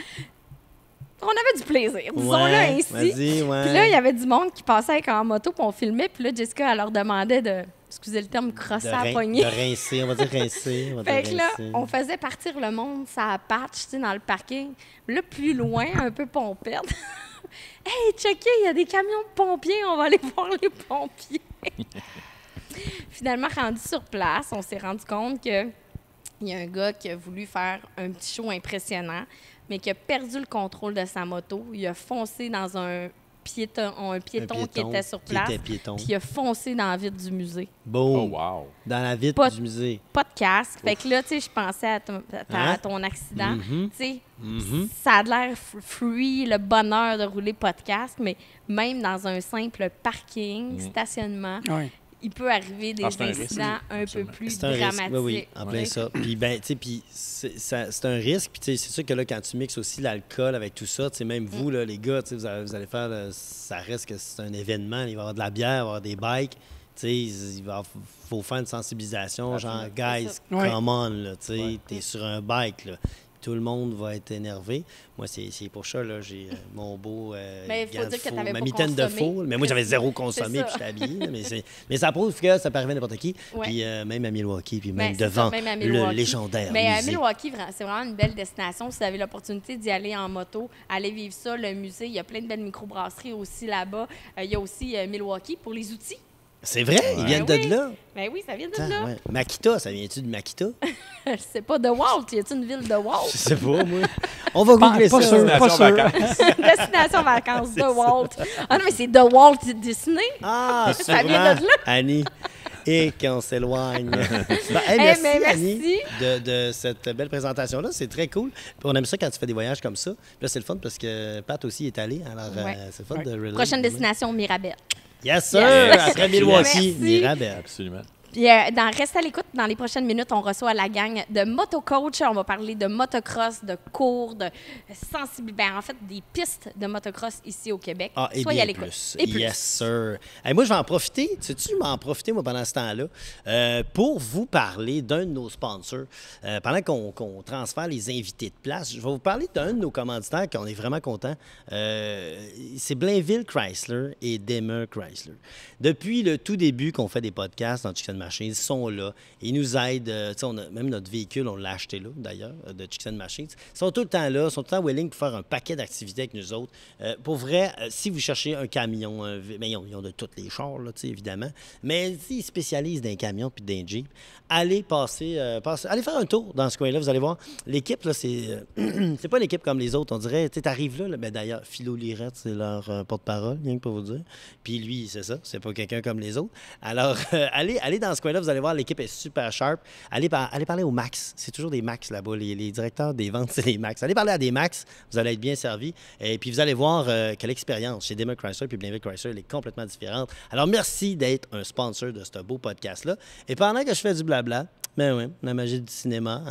On avait du plaisir, disons-le Ouais, ainsi. vas-y, ouais. Puis là, il y avait du monde qui passait avec en moto, puis on filmait. Puis là, Jessica, elle leur demandait de, excusez le terme, crosser à la poignée. De rincer, on va dire rincer. On va Fait dire que là, rincer. on faisait partir le monde, ça patch, tu sais, dans le parking. Là, plus loin, un peu pompette. Hey, checkez, il y a des camions de pompiers, on va aller voir les pompiers. Finalement, rendu sur place, on s'est rendu compte que il y a un gars qui a voulu faire un petit show impressionnant, mais qui a perdu le contrôle de sa moto. Il a foncé dans un piéton qui était sur place, Qui était piéton. puis il a foncé dans la vitre du musée. Boum. Oh, wow. Dans la vitre Pas- du musée. Pas de casque. Fait que là, tu sais, je pensais à ton, Hein? à ton accident. Mhm. Tu sais, Mhm. ça a l'air free, le bonheur de rouler pas de casque, mais même dans un simple parking, stationnement, Ouais. il peut arriver des c'est un risque. incidents un peu Absolument. plus C'est un risque, dramatiques. oui, oui, en plein Ouais. ça. Puis, ben, tu sais, puis c'est un risque. Puis, tu sais, c'est sûr que là, quand tu mixes aussi l'alcool avec tout ça, tu sais, même vous, là, les gars, tu sais, vous allez faire, ça reste que c'est un événement. Il va y avoir de la bière, il va y avoir des bikes. Tu sais, faut faire une sensibilisation, genre, guys, Ouais. come on, là, tu sais, t'es sur un bike, là. Tout le monde va être énervé. Moi, c'est pour ça, là, j'ai mon beau Mais il faut gant de dire que faux, t'avais ma pas mitaine de consommé. faux. Mais moi, j'avais zéro consommé, C'est puis ça. j'étais habillé. Là, mais ça prouve que ça peut arriver à n'importe qui. Ouais. Puis même à Milwaukee, puis Ben, même c'est devant ça, même à le Milwaukee. légendaire Mais musée. Milwaukee, c'est vraiment une belle destination. Si vous avez l'opportunité d'y aller en moto, allez vivre ça, le musée. Il y a plein de belles microbrasseries aussi là-bas. Il y a aussi Milwaukee pour les outils. C'est vrai? Ils viennent Ben oui. de là? Ben oui, ça vient de Attends, là. ouais. Makita, ça vient-tu de Makita? Je sais pas, de Walt. Y a-t-il une ville de Walt? Je sais pas, moi. On va googler Pas ça. sûr, pas Destination sûr. vacances. Destination vacances de Walt. Ah non, mais c'est de Walt Disney. Ah, Ça sûrement, vient de là. Annie. Et qu'on s'éloigne. Ben, hey, Eh, merci, mais merci. Annie, de cette belle présentation-là. C'est très cool. Puis on aime ça quand tu fais des voyages comme ça. Puis là, c'est le fun parce que Pat aussi est allé. Alors, Ouais. c'est le fun de relate. Prochaine destination, Mirabel. Yes, sir! Yes. Après Milwaukee, Merci. Mirabel. Absolument. Puis, restez à l'écoute. Dans les prochaines minutes, on reçoit la gang de motocoach. On va parler de motocross, de cours, de sensibilité. En fait, des pistes de motocross ici au Québec. Ah, et Soyez bien à l'écoute. plus. Et plus. Yes, sir. Hey, moi, je vais en profiter. Sais-tu, je vais en profiter, moi, pendant ce temps-là, pour vous parler d'un de nos sponsors. Pendant qu'on transfère les invités de place, je vais vous parler d'un de nos commanditaires qu'on est vraiment content. C'est Blainville Chrysler et Daimler Chrysler. Depuis le tout début qu'on fait des podcasts dans Chicken Machines, ils sont là. Ils nous aident. Tu sais, même notre véhicule, on l'a acheté là, d'ailleurs, de Chicken Machines. Ils sont tout le temps là, ils sont tout le temps willing pour faire un paquet d'activités avec nous autres. Pour vrai, si vous cherchez un camion, ben, ils ont de tous les chars, là, tu sais, évidemment. Mais s'ils spécialisent dans les camions puis dans les Jeeps, allez allez faire un tour dans ce coin-là. Vous allez voir, l'équipe, là, c'est pas une équipe comme les autres. On dirait, tu sais, t'arrives là, ben, d'ailleurs, Philo Lirette, c'est leur porte-parole, rien que pour vous dire. Puis lui, c'est ça, c'est pas quelqu'un comme les autres. Alors, allez dans ce coin-là, vous allez voir, l'équipe est super sharp. Allez parler au Max. C'est toujours des Max là-bas. Les directeurs des ventes, c'est des Max. Allez parler à des Max, vous allez être bien servi. Et puis, vous allez voir que l'expérience chez Daimler Chrysler puis Blainville Chrysler, elle est complètement différente. Alors, merci d'être un sponsor de ce beau podcast-là. Et pendant que je fais du blabla, ben oui, la magie du cinéma.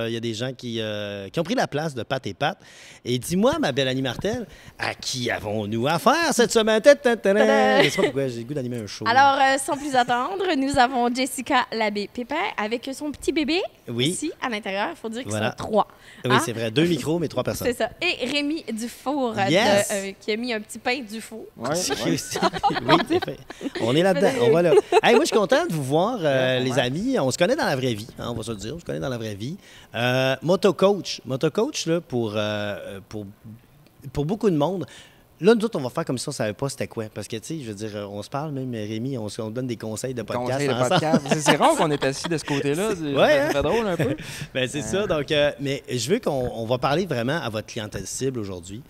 Il y a des gens qui ont pris la place de Pat et Pat. Et dis-moi, ma belle Annie Martel, à qui avons-nous affaire cette semaine? Je sais pas pourquoi j'ai le goût d'animer un show. Alors, sans plus attendre, nous avons Jessica Labbé-Pépin avec son petit bébé Oui. ici à l'intérieur. Il faut dire qu'ils Voilà. sont 3. Oui, c'est vrai. 2 micros, mais 3 personnes. C'est ça. Et Rémi Dufour Yes! qui a mis un petit pain Dufour. Ouais, C'est ouais. aussi. Oui, c'est fait. On est là-dedans. On va là. Hey, moi, je suis content de vous voir, les amis. On se connaît dans la vraie vie, on va se le dire. On se connaît dans la vraie vie. Motocoach. Motocoach, là, pour beaucoup de monde. Là, nous autres, on va faire comme si on ne savait pas c'était quoi. Parce que, tu sais, je veux dire, on se parle, même Rémi, on donne des conseils de podcast. Conseil de ensemble. podcast. C'est rare qu'on est assis de ce côté-là. Ouais, hein? Ça fait drôle un peu. Ben, c'est ça. Donc, mais je veux qu'on va parler vraiment à votre clientèle cible aujourd'hui.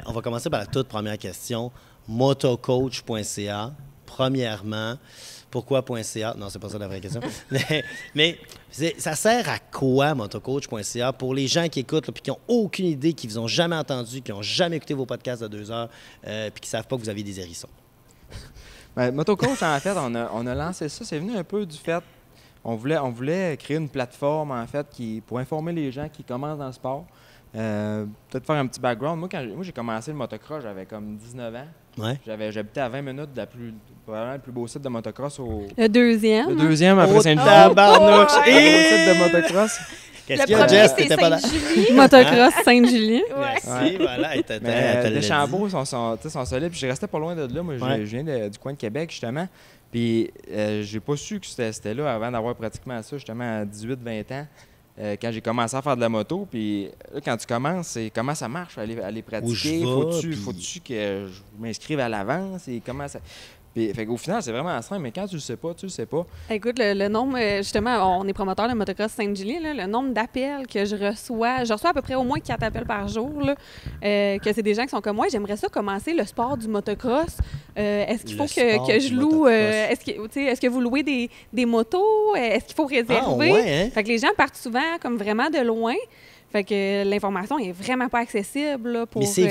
On va commencer par la toute première question. Motocoach.ca. Premièrement, pourquoi .ca? Non, c'est pas ça la vraie question. mais ça sert à quoi, motocoach.ca, pour les gens qui écoutent et qui n'ont aucune idée, qui vous ont jamais entendu, qui n'ont jamais écouté vos podcasts de 2 heures, puis qui ne savent pas que vous avez des hérissons? Ben, Motocoach, en fait, on a lancé ça. C'est venu un peu du fait. On voulait créer une plateforme, en fait, pour informer les gens qui commencent dans le sport. Peut-être faire un petit background. Moi, j'ai commencé le motocross, j'avais comme 19 ans. Ouais. J'habitais à 20 minutes de probablement le plus beau site de motocross Le deuxième. le deuxième après Saint-Julie. Tabarnouche! Le Et- site de motocross. Qu'est-ce Le qu'il y a, premier, Jess? c'est T'étais pas là? Sainte-Julie. Motocross Sainte-Julie. Merci, Ouais. voilà. Et Mais t'as Deschambault sont solides. Puis je restais pas loin de là. Moi, Ouais. je viens du coin de Québec, justement. Puis j'ai pas su que c'était là avant d'avoir pratiquement ça, justement, à 18-20 ans. Quand j'ai commencé à faire de la moto, puis là, quand tu commences, c'est comment ça marche, aller Où je pratiquer, vais, faut-tu que je m'inscrive à l'avance, et comment ça... Puis, fait qu'au final, c'est vraiment simple, mais quand tu le sais pas, tu le sais pas. Écoute, le nombre, justement, on est promoteur de motocross Sainte-Julie, là, le nombre d'appels que je reçois à peu près au moins 4 appels par jour, là, que c'est des gens qui sont comme moi, j'aimerais ça commencer le sport du motocross. Est-ce qu'il Le faut sport que du je loue, motocross. est-ce que vous louez des motos? Est-ce qu'il faut réserver? Ah, ouais, hein? Fait que les gens partent souvent comme vraiment de loin. Fait que l'information est vraiment pas accessible là, pour... Mais c'est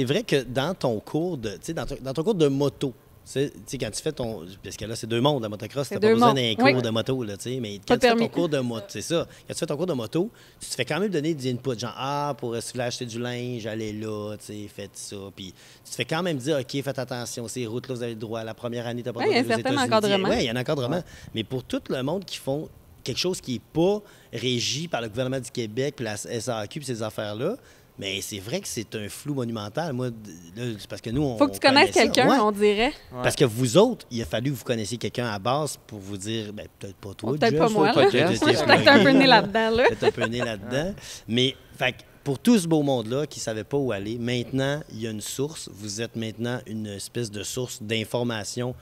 vrai que dans ton cours de, tu sais, dans ton cours de moto, Tu sais, quand tu fais ton... Parce que là, c'est deux mondes, la motocross. Tu C'est n'as pas deux besoin mondes. d'un cours Oui. de moto, là, tu sais. Mais Pas quand tu fais ton permis. cours de moto, c'est ça. Quand tu fais ton cours de moto, tu te fais quand même donner des inputs. Genre, pour si vous voulez acheter du linge, allez là, tu sais, faites ça. Puis tu te fais quand même dire, OK, faites attention, ces routes-là, vous avez le droit. La première année, tu n'as pas le Oui, droit il y a un d'aller aux certain États-Unis. encadrement. Oui, il y a un encadrement. Mais pour tout le monde qui font quelque chose qui n'est pas régi par le gouvernement du Québec, puis la SAQ, puis ces affaires-là, mais c'est vrai que c'est un flou monumental. Moi, là, c'est parce que nous, on Faut que tu connaisses connaît ça. quelqu'un, Ouais. on dirait. Parce que vous autres, il a fallu que vous connaissiez quelqu'un à la base pour vous dire, ben, peut-être pas toi, Peut-être Jess, pas moi, toi, là. t'es- Moi, t'es- je Moi, je suis t'es peut-être un peu plugué, né là-dedans, là. Peut-être un peu né là-dedans. Mais fait que pour tout ce beau monde-là qui ne savait pas où aller, maintenant, il y a une source. Vous êtes maintenant une espèce de source d'information.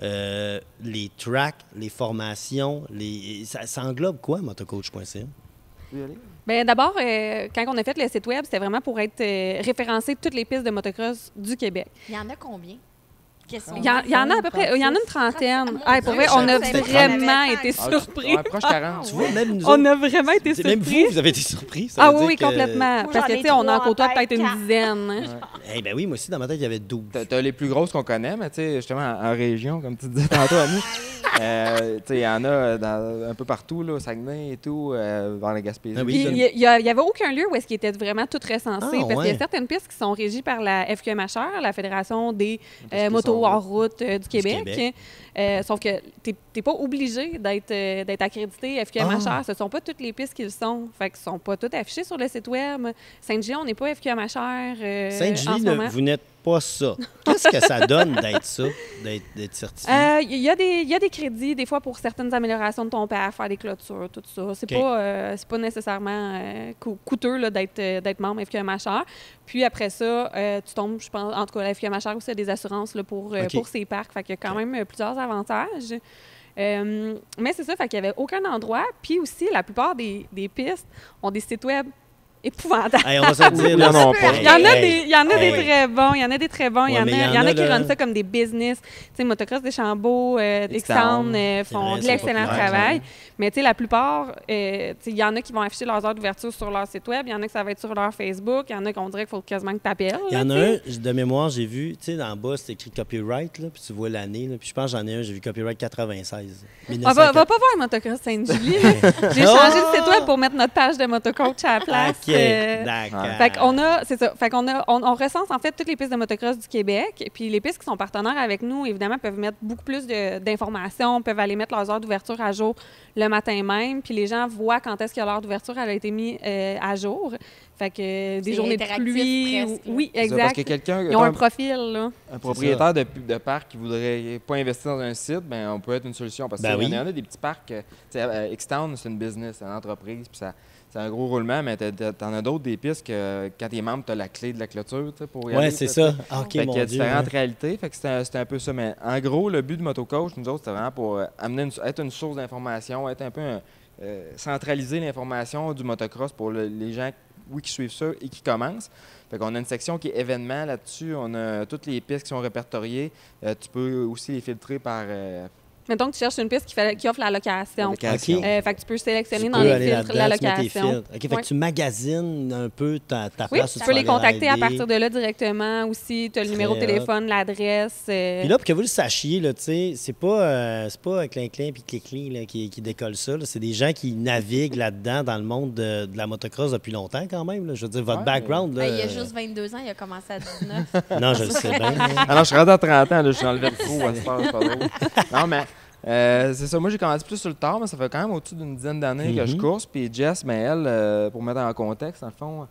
Les tracks, les formations, ça englobe quoi, motocoach.ca? Bien, d'abord, quand on a fait le site web, c'était vraiment pour être référencé toutes les pistes de motocross du Québec. Il y en a combien? Il y en a à peu près, il y en a une trentaine. Mon Ah, pour Dieu, vrai, je on a savais pas. vraiment Ah, été Ah, surpris. ouais, proche 40. Tu vois, même nous On autres, a vraiment été même surpris. vous avez été surpris. Ça Ah veut oui, dire oui, que- complètement. Moi, Parce que, j'en ai tu sais, on en trois en côtoie tête, peut-être une quatre. dizaine. Hein. Eh ben oui, moi aussi, dans ma tête, il y avait 12. T'as les plus grosses qu'on connaît, mais tu sais, justement, en région, comme tu disais tantôt à nous, tu sais, il y en a un peu partout, là, au Saguenay et tout, vers la Gaspésie. Ah oui, Puis, ça- il y avait aucun lieu où est-ce qu'il était vraiment tout recensé. Ah, parce qu'il y ouais. a certaines pistes qui sont régies par la FQMHR, la Fédération des Parce qu'ils motos sont hors route du Québec. Québec. Sauf que tu n'es pas obligé d'être accrédité FQMHR. Ah. Ce ne sont pas toutes les pistes qui le sont. Fait qu'ils ne sont pas toutes affichées sur le site web. Saint-Gilles, on n'est pas FQMHR en Sainte-Julie, ce moment. vous n'êtes pas ça. Qu'est-ce que ça donne d'être ça, d'être certifié? Il y a des crédits, des fois, pour certaines améliorations de ton père, faire des clôtures, tout ça. C'est OK. c'est pas nécessairement coûteux là, d'être membre FQMHR. Puis après ça, tu tombes, je pense, en tout cas, la FQMHR aussi a des assurances là, pour ces parcs. Fait qu'il y a quand même plusieurs avantages. Mais c'est ça, fait qu'il n'y avait aucun endroit. Puis aussi, la plupart des pistes ont des sites web épouvantables. Hey, on va se le dire. Ils là, en ont c'est- pas. Il y en a Hey, des, il y en a hey. des très bons, il y en a des très bons, il y Ouais, en mais a, il y en a qui là- runnent ça comme des business. Tu sais, Motocross des Chambeaux, X-Town font vrai, de c'est l'excellent populaire, travail. Mais tu sais, la plupart, tu sais, il y en a qui vont afficher leurs heures d'ouverture sur leur site web, il y en a que ça va être sur leur Facebook, il y en a qu'on dirait qu'il faut quasiment que tu appelles. Il y en a un, de mémoire, j'ai vu, tu sais, dans le bas, c'est écrit copyright, là, puis tu vois l'année, là, puis je pense que j'en ai un, j'ai vu copyright 96. Va pas voir Motocross Sainte-Julie. J'ai changé de site web pour mettre notre page de motocoach à la place. OK, d'accord. Fait qu'on a, c'est ça. Fait qu'on a, on recense en fait toutes les pistes de motocross du Québec. Puis les pistes qui sont partenaires avec nous, évidemment, peuvent mettre beaucoup plus d'informations, peuvent aller mettre leurs heures d'ouverture à jour le matin même. Puis les gens voient quand est-ce que l'heure d'ouverture elle a été mise à jour. Fait que des C'est journées de interactif pluie. presque, là. Oui, C'est ça, parce exact. que quelqu'un, Ils ont un profil, là. un propriétaire de parc qui voudrait pas investir dans un site, ben on peut être une solution. Parce Ben qu'il oui. y en a des petits parcs. Tu sais, X-Town, c'est une business, c'est une entreprise, puis c'est un gros roulement, mais t'en as d'autres des pistes que quand t'es membre, t'as la clé de la clôture, tu sais, pour y aller. Ouais, c'est tu sais. ça. Ah, OK, Fait mon qu'il y a Dieu. différentes ouais. réalités. Fait que c'était un peu ça. Mais en gros, le but de Motocoach, nous autres, c'était vraiment pour être une source d'information, être un peu centraliser l'information du motocross pour les gens qui suivent ça et qui commencent. Fait qu'on a une section qui est événements là-dessus. On a toutes les pistes qui sont répertoriées. Tu peux aussi les filtrer par Mettons que tu cherches une piste qui offre la location. location. OK. Fait que tu peux sélectionner Tu dans peux les aller filtres la là-dedans, tu mets tes location. filtres. OK, fait Ouais. que tu magasines un peu ta Oui, place. où tu peux les vas aller contacter à rider. partir de là directement aussi. Tu as le numéro de Très téléphone, l'adresse. Puis là, pour que vous le sachiez, là, tu sais, c'est pas Clin-Clin puis Clic-Clin là, qui décolle ça. là. C'est des gens qui naviguent là-dedans dans le monde de la motocross depuis longtemps quand même. là. Je veux dire, votre Ouais, background. Là, Ben, il y a juste 22 ans, il a commencé à 19. Non, je le sais bien. Alors, je suis rendu à 30 ans, là, je suis dans le verso à ce faire, c'est pas drôle. Non, mais c'est ça. Moi, j'ai commencé plus sur le tard, mais ça fait quand même au-dessus d'une dizaine d'années que je course. Puis Jess, ben, elle, pour mettre en contexte, dans le fond,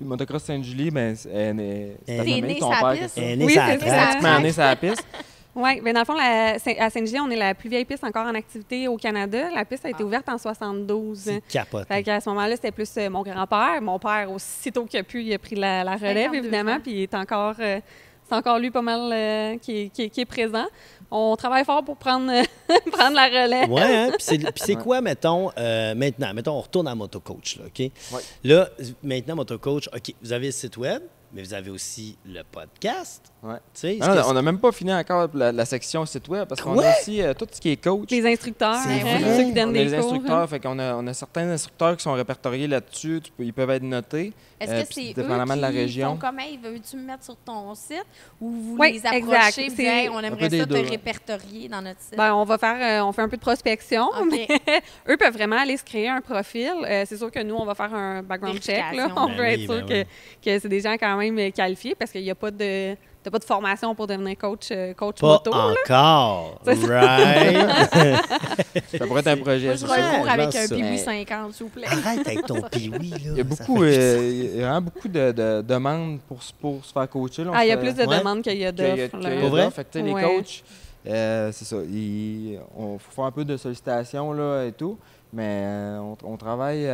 Motocross Sainte-Julie, ben, elle est T'es ta famille, née ton sur la père, piste? qu'est-ce que Elle est ça? née Oui, sur la c'est track. ça. Pratiquement née sur la piste. Oui, bien dans le fond, à Saint-Gilles, on est la plus vieille piste encore en activité au Canada. La piste a été ouverte en 72. C'est capoté. Fait qu'à ce moment-là, c'était plus mon grand-père. Mon père, aussitôt qu'il a pu, il a pris la relève, 52 évidemment, ans. puis il est encore... c'est encore lui pas mal qui est présent. On travaille fort pour prendre, prendre la relève. Oui, hein? Puis c'est quoi, mettons, maintenant? Mettons, on retourne à Motocoach, là, OK? Ouais. Là, maintenant, Motocoach, OK, vous avez le site web, mais vous avez aussi le podcast. Ouais. Tu sais, Non, on n'a même pas fini encore la section site web parce qu'on a aussi tout ce qui est coach. Les instructeurs, C'est hein, vrai. ceux qui donnent On a des les cours. instructeurs, fait qu'on on a certains instructeurs qui sont répertoriés là-dessus. Ils peuvent être notés. Est-ce que puis c'est dépendamment eux de la qui région. font comme, hey, veux-tu me mettre sur ton site? Ou vous Oui, les approchez exact. et vous dites, C'est hey, on un peu aimerait des ça te deux. répertorier dans notre site? Ben, on fait un peu de prospection, OK. mais eux peuvent vraiment aller se créer un profil. C'est sûr que nous, on va faire un background check. Là. Vérification. On Ben veut oui, être sûr ben que c'est des gens quand même qualifiés parce qu'il n'y a pas de... T'as pas de formation pour devenir coach Pas moto. Là. encore. C'est ça. Right? Ça pourrait être un projet. Moi, je c'est ça. recours je avec lance un ça. Piwi Mais- 50, s'il vous plaît. Arrête avec ton piwi, là. Il y a Ça beaucoup, fait- il y a vraiment beaucoup de demandes pour se faire coacher. Là. On Ah, il y a fait- plus de Ouais. demandes qu'il y a qu'il y a- d'offres. qu'il y a là. Pour vrai? d'offres. Fait que, tu sais, les Ouais. coachs, c'est ça. On faut faire un peu de sollicitation là, et tout. Mais on travaille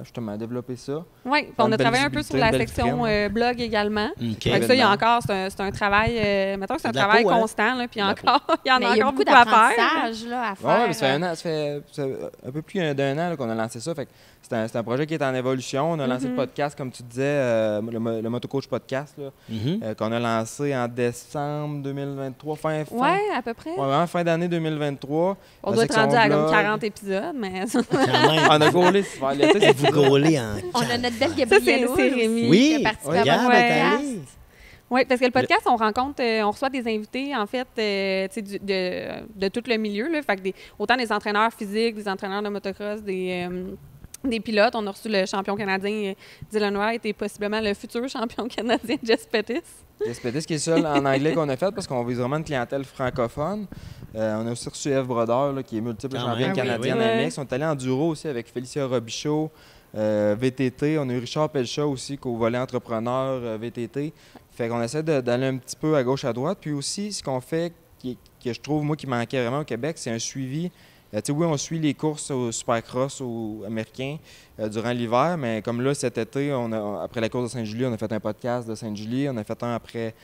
justement à développer ça. Oui, puis Faire on une a belle travaillé un peu sur visibilité, la une belle section vitrine. blog également. OK. Fait que ça, il y a Événement. encore, c'est un travail, mettons que c'est un de la travail peau, hein? constant, là, puis De la encore, il y en Mais a il y a encore beaucoup beaucoup à faire. d'apprentissage là, à faire. Oui, mais ça fait un an, ça fait un peu plus d'un an là, qu'on a lancé ça. Fait que c'est un projet qui est en évolution. On a lancé le podcast, comme tu disais, le Motocoach Podcast, là, Mhm. qu'on a lancé en décembre 2023, fin. Oui, à peu près. Ouais, vraiment fin d'année 2023. On La doit être section rendu à comme blog. 40 épisodes, mais ça, Quand même. On a gaulé cet hiver. L'été, c'est Vous gaulez en On a calme. notre belle c'est Gabrielle Rémi. Oui, qui a participé ouais, à regarde, votre elle est podcast. allée. Oui, parce que le podcast, on rencontre, on reçoit des invités, en fait, tu sais, de tout le milieu. Là, fait que autant des entraîneurs physiques, des entraîneurs de motocross, des pilotes. On a reçu le champion canadien Dylan Wright et possiblement le futur champion canadien Jess Pettis. SPT, ce qui est seul en anglais qu'on a fait parce qu'on vise vraiment une clientèle francophone. On a aussi reçu Eve Brodeur, là, qui est multiple Quand championne même, canadienne oui, oui. AMX. On est allé en enduro aussi avec Félicia Robichaud, VTT. On a eu Richard Pelchat aussi, qui est au volet entrepreneur VTT. Fait qu'on essaie d'aller un petit peu à gauche, à droite. Puis aussi, ce qu'on fait, que je trouve, moi, qui manquait vraiment au Québec, c'est un suivi. Tu sais, oui, on suit les courses au Supercross américain durant l'hiver, mais comme là, cet été, après la course de Sainte-Julie, on a fait un podcast de Sainte-Julie, on a fait un après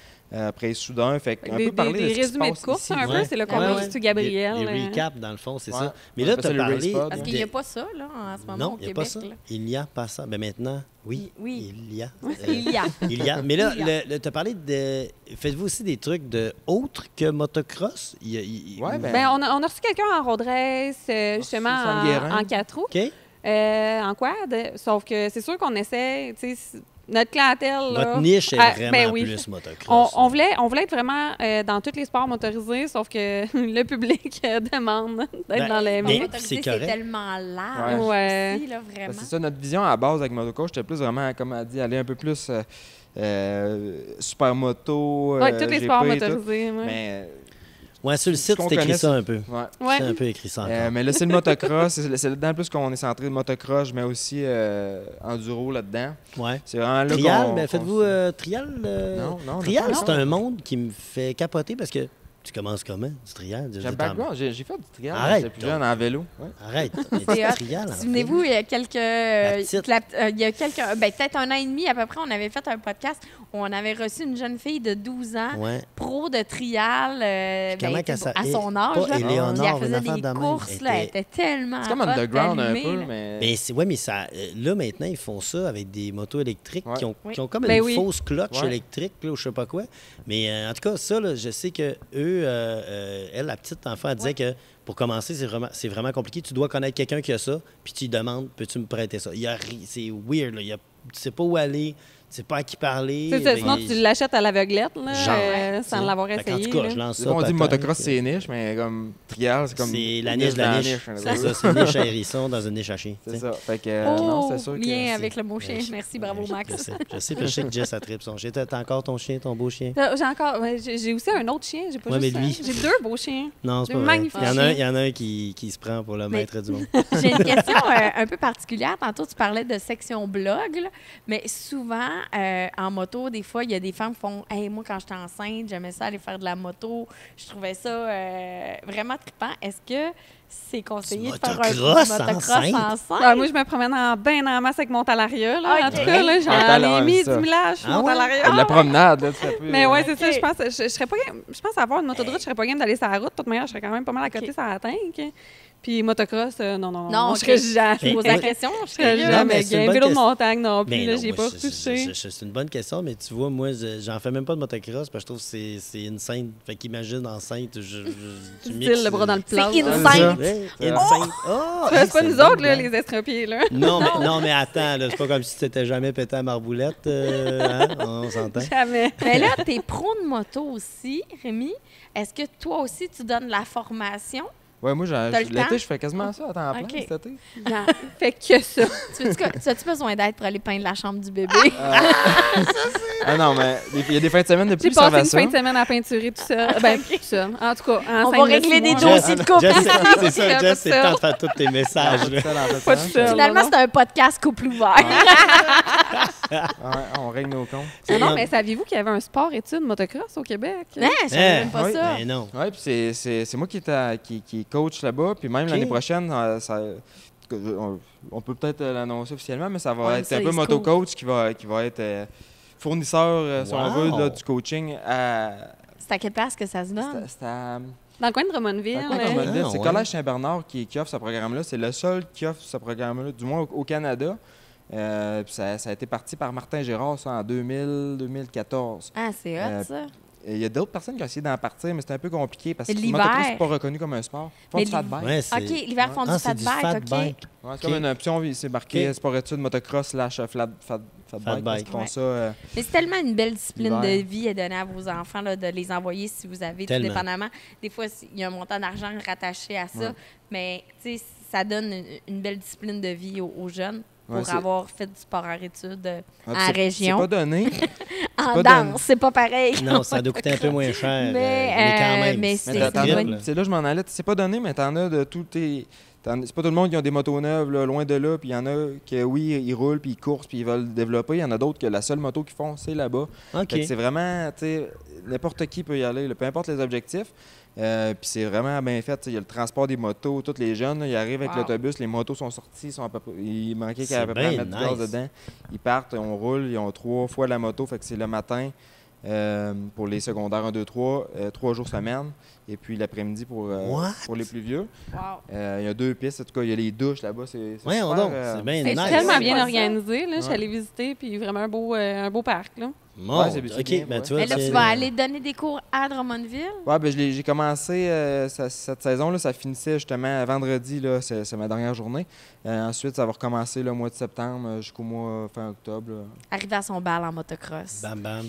Soudain. Fait qu'on peut parler de ce qui se résumés de passe course, ici. un Ouais. peu. C'est le combat Ouais. du Gabriel. Les recaps, dans le fond, c'est Ouais. ça. Mais On là, appelle tu as ça le parlé... race pod. Parce qu'il n'y a pas ça là, en ce moment Non, au il n'y a Québec. pas ça. là. Il n'y a pas ça. Ben maintenant, oui. Oui. Il y a. Il y a. Il y a. Mais là, Il y a. tu as parlé de... Faites-vous aussi des trucs de autres que motocross? Ouais, ben, Ben, on a reçu quelqu'un en road race, justement Sam Guérin. en 4 roues, OK? en quad. Sauf que c'est sûr qu'on essaie, tu sais, notre clientèle. Là, Votre niche est vraiment ben oui. plus motocross. On voulait être vraiment dans tous les sports motorisés, sauf que le public demande d'être Ben, dans les mais- La mains. motorité, c'est correct. c'est tellement large Ouais. aussi, là, ben, vraiment. c'est ça, notre vision à la base avec Motocoach, c'était plus vraiment, comme elle dit, aller un peu plus super moto, Oui, tous les GP sports et tout. motorisés. Ouais. Mais, Ouais, sur le Ce site, qu'on c'est écrit connaît, ça un peu. ouais. Ouais. C'est un peu écrit ça encore. Mais là, c'est le motocross. C'est là-dedans plus qu'on est centré de motocross, mais aussi enduro là-dedans. Ouais. C'est vraiment là Trial, qu'on- ben qu'on faites-vous se- Trial? Non, non. Trial, non. c'est un monde qui me fait capoter parce que tu commences comment, du Trial? Je J'ai un veux dire, background. J'ai fait du trial Arrête, j'étais plus jeune en vélo. Ouais. Arrête. Mais C'est du hot. Trial, en Souvenez-vous, fait. il y a quelques. petite. Il y a quelques. Ben, peut-être un an et demi à peu près, on avait fait un podcast où on avait reçu une jeune fille de 12 ans, Ouais. pro de trial, comment ben, qu'elle s'a- à son âge. pas Là, Éléonore, Puis elle une faisait affaire des de même. courses, là, elle était tellement. C'est comme hot, underground un allumée, peu, là. mais. Mais ouais, mais ça, là, maintenant, ils font ça avec des motos électriques Ouais. qui ont comme Ben une oui. fausse clutch Ouais. électrique, là, ou je sais pas quoi. Mais en tout cas, ça, là, je sais que eux, elle, la petite enfant, elle disait que pour commencer, c'est vraiment compliqué. Tu dois connaître quelqu'un qui a ça, puis tu lui demandes, peux-tu me prêter ça? C'est weird, là. Tu sais pas où aller, tu sais pas à qui parler. C'est ça, Ben, sinon, tu l'achètes à l'aveuglette, là, Genre, sans l'avoir Fait qu'en essayé. tout cas, là. je lance C'est ça. on dit peut-être. motocross, c'est niche, mais comme trial, c'est comme. C'est la niche de la niche. hein, C'est ça, c'est une niche à hérisson dans une niche à chien. C'est tu sais. ça. Fait que, Oh, non, c'est sûr que. lien avec le mot chien. Ouais, Merci, bravo, Max. Je sais, puis je sais que Jess a tripe son chien. T'as encore ton chien, ton beau chien? J'ai encore, j'ai aussi un autre chien. J'ai pas Ouais, juste mais lui- un. J'ai 2 beaux chiens. Non, c'est Des pas vrai. magnifiques Il y en a un qui se prend pour le Mais- maître du monde. J'ai une question un peu particulière. Tantôt, tu parlais de section blog, là, mais souvent, en moto, des fois, il y a des femmes qui font « Hey, moi, quand j'étais enceinte, j'aimais ça aller faire de la moto. Je trouvais ça vraiment trippant. » Est-ce que c'est conseillé Du de faire un motocross motocross enceinte? enceinte. Ah, moi, je me promène en masse avec mon Talaria. Là. En Ok. tout cas, là, j'en Talon, ai mis c'est ça. 10 000 âges sur Ah mon ouais? Talaria. De la promenade, là, tu fais plus. Mais ouais, c'est ça. Ok. Je pense, je serais pas game. Je pense avoir une moto de route, je serais pas game d'aller sur la route. De toute manière, je serais quand même pas mal à côté Ok. sur la tank. Puis motocross, non, Non, je serais ok. jamais. Je pose la question. Je Je serais serais Non, jamais mais c'est une game. bonne Vélo de question. montagne non plus, Ben là, non, j'y ai moi, pas c'est- retouché. c'est une bonne question, mais tu vois, moi, j'en fais même pas de motocross parce que je trouve que c'est une scène. Fait qu'imagine enceinte, tu Style mixes, le bras dans le C'est plat. insane. Ouais, insane. Oh, C'est pas une nous bonne autres, là, blague. les estropiés, là. Non, mais attends, là, c'est pas comme si tu t'étais jamais pété à marboulette. Hein? On s'entend. Jamais. Mais là, t'es pro de moto aussi, Rémi. Est-ce que toi aussi, tu donnes la formation? Ouais, moi, T'as le temps? l'été, je fais quasiment ça à temps plein Ok. cet été. Genre, fait que ça. Tu as-tu besoin d'aide pour aller peindre la chambre du bébé? Ah non, mais il y a des fins de semaine de J'ai plus, ça passé va une ça. fin de semaine à peinturer tout ça. Ben, tout ça. En tout cas, On va régler des dossiers de couple. Jess, c'est Pas ça, Jess, c'est ça. le temps de faire tous tes messages. là. Pas tout seul. Finalement, c'est un podcast couple ouvert. Ouais, on règle nos comptes. Non, mais saviez-vous qu'il y avait un sport-études motocross au Québec? Non, je savais même pas oui, ça. Ben non. Oui, puis c'est moi qui coach là-bas. Puis même Ok. l'année prochaine, on peut peut-être l'annoncer officiellement, mais ça va Ouais, être ça, un peu il se motocoach qui va être fournisseur, si on veut, Wow. là, du coaching à. C'est à quelle place que ça se donne? C'est à. Dans le coin de Drummondville. Dans le coin de Drummondville. Ah, C'est ouais. Collège Saint-Bernard qui offre ce programme-là. C'est le seul qui offre ce programme-là, du moins au Canada. Puis ça a été parti par Martin Gérard, ça, en 2014. Ah, c'est hot, ça. Il y a d'autres personnes qui ont essayé d'en partir, mais c'est un peu compliqué parce que le L'hiver. motocross, c'est pas reconnu comme un sport. Ils font Mais du fat bike. Ouais, c'est- OK, l'hiver font Ah, du c'est fat du bike, fat OK. bike. Ouais, c'est comme une option, c'est marqué Ok. sport-études, motocross / fat bike. Parce bike. qu'ils font Ouais. ça. Mais c'est tellement une belle discipline L'hiver. de vie à donner à vos enfants, là, de les envoyer si vous avez, tout Tellement. dépendamment. Des fois, il y a un montant d'argent rattaché à ça, Ouais. mais tu sais, ça donne une belle discipline de vie aux jeunes pour Ouais, c'est- avoir fait du sport en études Ouais, en puis c'est région. C'est pas donné. En pas danse, c'est pas pareil. Non, ça doit coûter un peu moins cher. Mais, quand même. mais c'est c'est- Mais terrible, une là. c'est là que je m'en allais. C'est pas donné, mais t'en as de tous tes. C'est pas tout le monde qui a des motos neuves, là, loin de là. Puis il y en a qui, oui, ils roulent, puis ils courent, puis ils veulent développer. Il y en a d'autres que la seule moto qu'ils font, c'est là-bas. OK. Fait que c'est vraiment, tu sais, n'importe qui peut y aller, là, peu importe les objectifs. Puis c'est vraiment bien fait. Tu sais, il y a le transport des motos, tous les jeunes, là, ils arrivent avec Wow. l'autobus, les motos sont sorties, sont à peu près- il manquait qu'à C'est à peu près à bien mettre du gaz nice. dedans. Ils partent, on roule, ils ont 3 fois la moto, fait que c'est le matin pour les secondaires 1, 2, 3, 3 jours semaine, et puis l'après-midi What? pour les plus vieux. Wow. Il y a 2 pistes, en tout cas, il y a les douches là-bas. C'est Ouais, super, donc, c'est bien C'est nice. tellement C'est bien pas ça. organisé. Là. Je suis Ouais. allée visiter, puis vraiment un beau parc. Là. Bon, Ouais, c'est OK, bien, ben ouais. tu vois, Mais là, c'est- tu vas aller donner des cours à Drummondville? Ouais, ben j'ai commencé cette saison-là, ça finissait justement vendredi, là, c'est ma dernière journée. Ensuite, ça va recommencer le mois de septembre jusqu'au mois fin octobre. Là. Arriver à son bal en motocross. Bam, bam.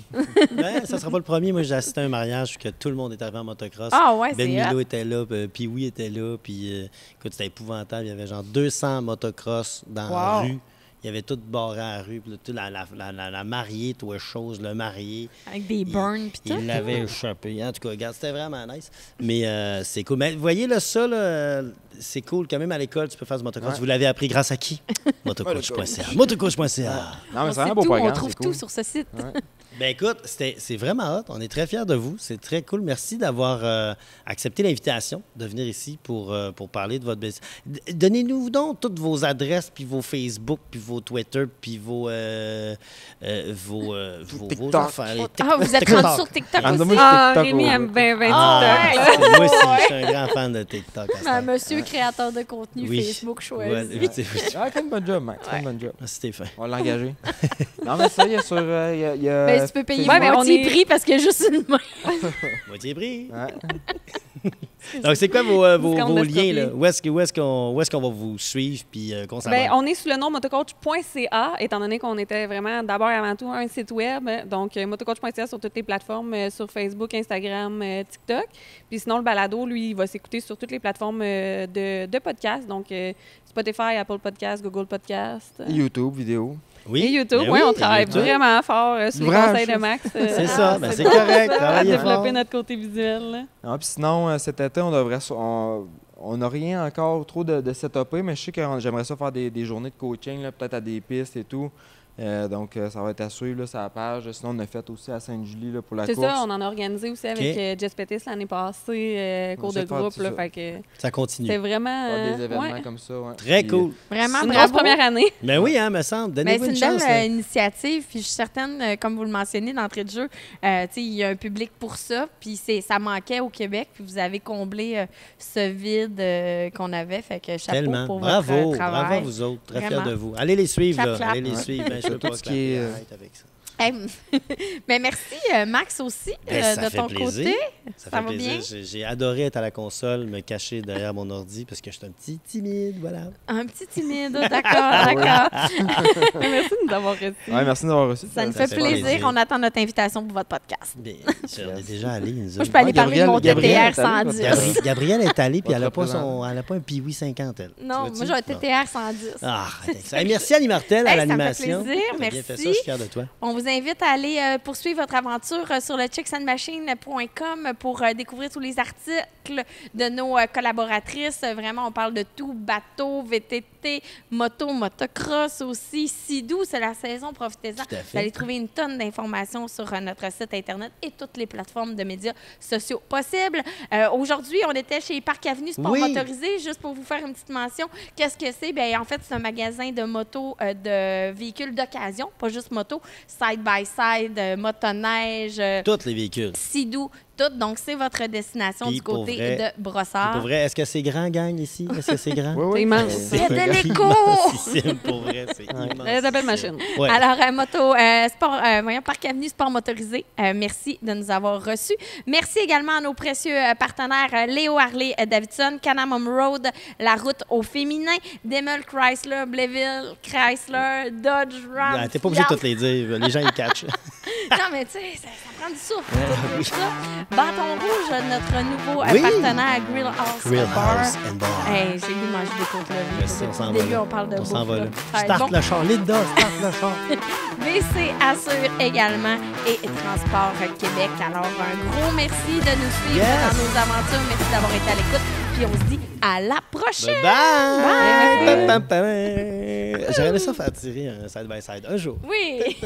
Ben, ça sera pas le premier. Moi, j'ai assisté à un mariage que tout le monde est arrivé en motocross. Ah ouais, Ben c'est Milo hot. était là, puis oui était là, puis écoute, c'était épouvantable. Il y avait genre 200 motocross dans la Wow. rue. Il y avait tout barré à la rue, puis là, toute la mariée, toi, chose, le marié. Avec des burns pis tout. Il l'avait échappé. En tout cas, regarde, c'était vraiment nice. Mais c'est cool. Mais vous voyez, là, ça, là, c'est cool. Quand même, à l'école, tu peux faire du motocross. Ouais. Vous l'avez appris grâce à qui? Motocoach.ca. Motocoach.ca. Non, mais On c'est un sait beau tout, programme. on trouve c'est cool. tout sur ce site. Ouais. Ben écoute, c'est vraiment hot. On est très fiers de vous. C'est très cool. Merci d'avoir accepté l'invitation de venir ici pour parler de votre business. Donnez-nous donc toutes vos adresses, puis vos Facebook, puis vos Twitter, puis vos TikTok. affaires. Les Ah, vous êtes TikTok. rendu sur TikTok Rendez-moi aussi? sur Ah, TikTok, Rémi ouais. aime bien Ah, TikTok. ouais, moi aussi, je suis un grand fan de TikTok. à ce Ah, temps. monsieur créateur de contenu Oui. Facebook choisi. Ouais, Ah, fait une bonne job, Max. Fait une bonne job. c'était fin. On l'a engagé. Non, mais ça, il y a sur. il y a, Ben, tu peux payer Ouais, mais on moitié est- prix parce qu'il y a juste une main. Moitié prix. Ouais. Donc, c'est quoi Discount vos de liens? Là? Scopie. Où est-ce qu'on va vous suivre puis qu'on s'abonne? Ben, on est sous le nom motocoach.ca, étant donné qu'on était vraiment d'abord et avant tout un site web. Donc, motocoach.ca sur toutes les plateformes, sur Facebook, Instagram, TikTok. Puis sinon, le balado, lui, il va s'écouter sur toutes les plateformes de podcasts. Donc, Spotify, Apple Podcasts, Google Podcasts. YouTube, vidéo. Oui? Et YouTube, Ben oui, on et travaille YouTube. vraiment fort sur les L'ouvrage, conseils de Max. C'est ça, ben, c'est bon, correct, ça, à travaillez développer fort. notre côté visuel. là. Ah, puis sinon, cet été, on n'a rien encore trop de setupé, mais je sais que j'aimerais ça faire des journées de coaching, là, peut-être à des pistes et tout. Donc, ça va être à suivre là, sur la page. Sinon, on a fait aussi à Sainte-Julie là, pour la C'est course. ça, on en a organisé aussi avec Jess Pettis l'année passée, cours On de sait faire groupe. tout Là, ça. fait que Ça continue. c'est vraiment Faire des événements ouais. comme ça. Ouais. Très Puis, cool. Vraiment, C'est une bravo. grosse première année. Ben oui, hein, me semble. Ben, Donnez-vous c'est une une belle chance. là. initiative, puis je suis certaine, comme vous le mentionnez d'entrée de jeu, tu sais, il y a un public pour ça, puis ça manquait au Québec, puis vous avez comblé ce vide qu'on avait, fait que chapeau Tellement. pour Bravo. votre travail. Bravo à vous autres. Très fiers Vraiment. de vous. Allez les suivre, Clap, là. clap. Allez les suivre. Ben, je veux Tout pas ce qui est, arrête avec ça. Hey, mais merci, Max, aussi, Ben, ça de fait ton plaisir. côté. Ça Ça fait va plaisir. bien? J'ai adoré être à la console, me cacher derrière mon ordi parce que je suis un petit timide, voilà. Un petit timide, d'accord. Merci de nous avoir reçus. Ouais, merci d'avoir reçu. Ça nous Ça fait fait plaisir. plaisir. On attend notre invitation pour votre podcast. Bien, on est déjà allé, nous Moi, je autres. peux aller parler de mon Gabriel TTR est allé, 110. Gabrielle est allée, puis Votre elle n'a pas un Piwi 50, elle. Non, Tu vois-tu? moi, j'ai un Bon. TTR 110. Ah, hey, merci Annie Martel à Hey, ça me fait l'animation. plaisir, T'as bien fait merci. ça, je suis fier de toi. On vous invite à aller poursuivre votre aventure sur le chicksandmachine.com pour découvrir tous les articles de nos collaboratrices. Vraiment, on parle de tout, bateau, VTT, moto, motocross aussi. Sidou, c'est la saison, profitez-en. Tout à fait. Vous allez trouver une tonne d'informations sur notre site Internet et toutes les plateformes de médias sociaux possibles. Aujourd'hui, on était chez Parc Avenue Sport Oui. Motorisé, juste pour vous faire une petite mention. Qu'est-ce que c'est? Bien, en fait, c'est un magasin de motos, de véhicules d'occasion, pas juste moto, side-by-side, motoneige, Tous les véhicules. Sidou, tout. Donc, c'est votre destination Puis du pour côté vrai- de Pour Brossard. vrai, est-ce que c'est grand, gang, ici? Est-ce que c'est grand? Oui, C'est oui. immense. Il y a de l'écho! Immensissime, pour vrai, c'est immense. Elle a de belles machines. Ouais. Alors, Parc Avenue Sport Motorisé, merci de nous avoir reçus. Merci également à nos précieux partenaires Léo Harley Davidson, Can-Am Road, la route au féminin, Demel Chrysler, Blainville Chrysler, Dodge Ram. Ah, T'es pas obligé de Fiat. toutes les dire. Les gens, ils catchent. Non, mais tu sais, ça prend du souffle. tout ça. Bâton Rouge, notre nouveau Oui. partenaire Grill House Grill Bar. House and Bar. Hey, j'ai goût de manger des côtes levées. Mais ça, on s'en Depuis le va début, là. on parle de On s'en bouffe, va là. Ça va être Start bon. le char. Linda, start le char. VC Assure également et Transport Québec. Alors, un gros merci de nous suivre Yes. dans nos aventures. Merci d'avoir été à l'écoute. Puis on se dit à la prochaine. Bye bye! J'aurais aimé ça faire tirer un side-by-side un jour. Oui.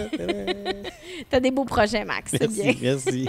T'as des beaux projets, Max. C'est bien. Merci, merci.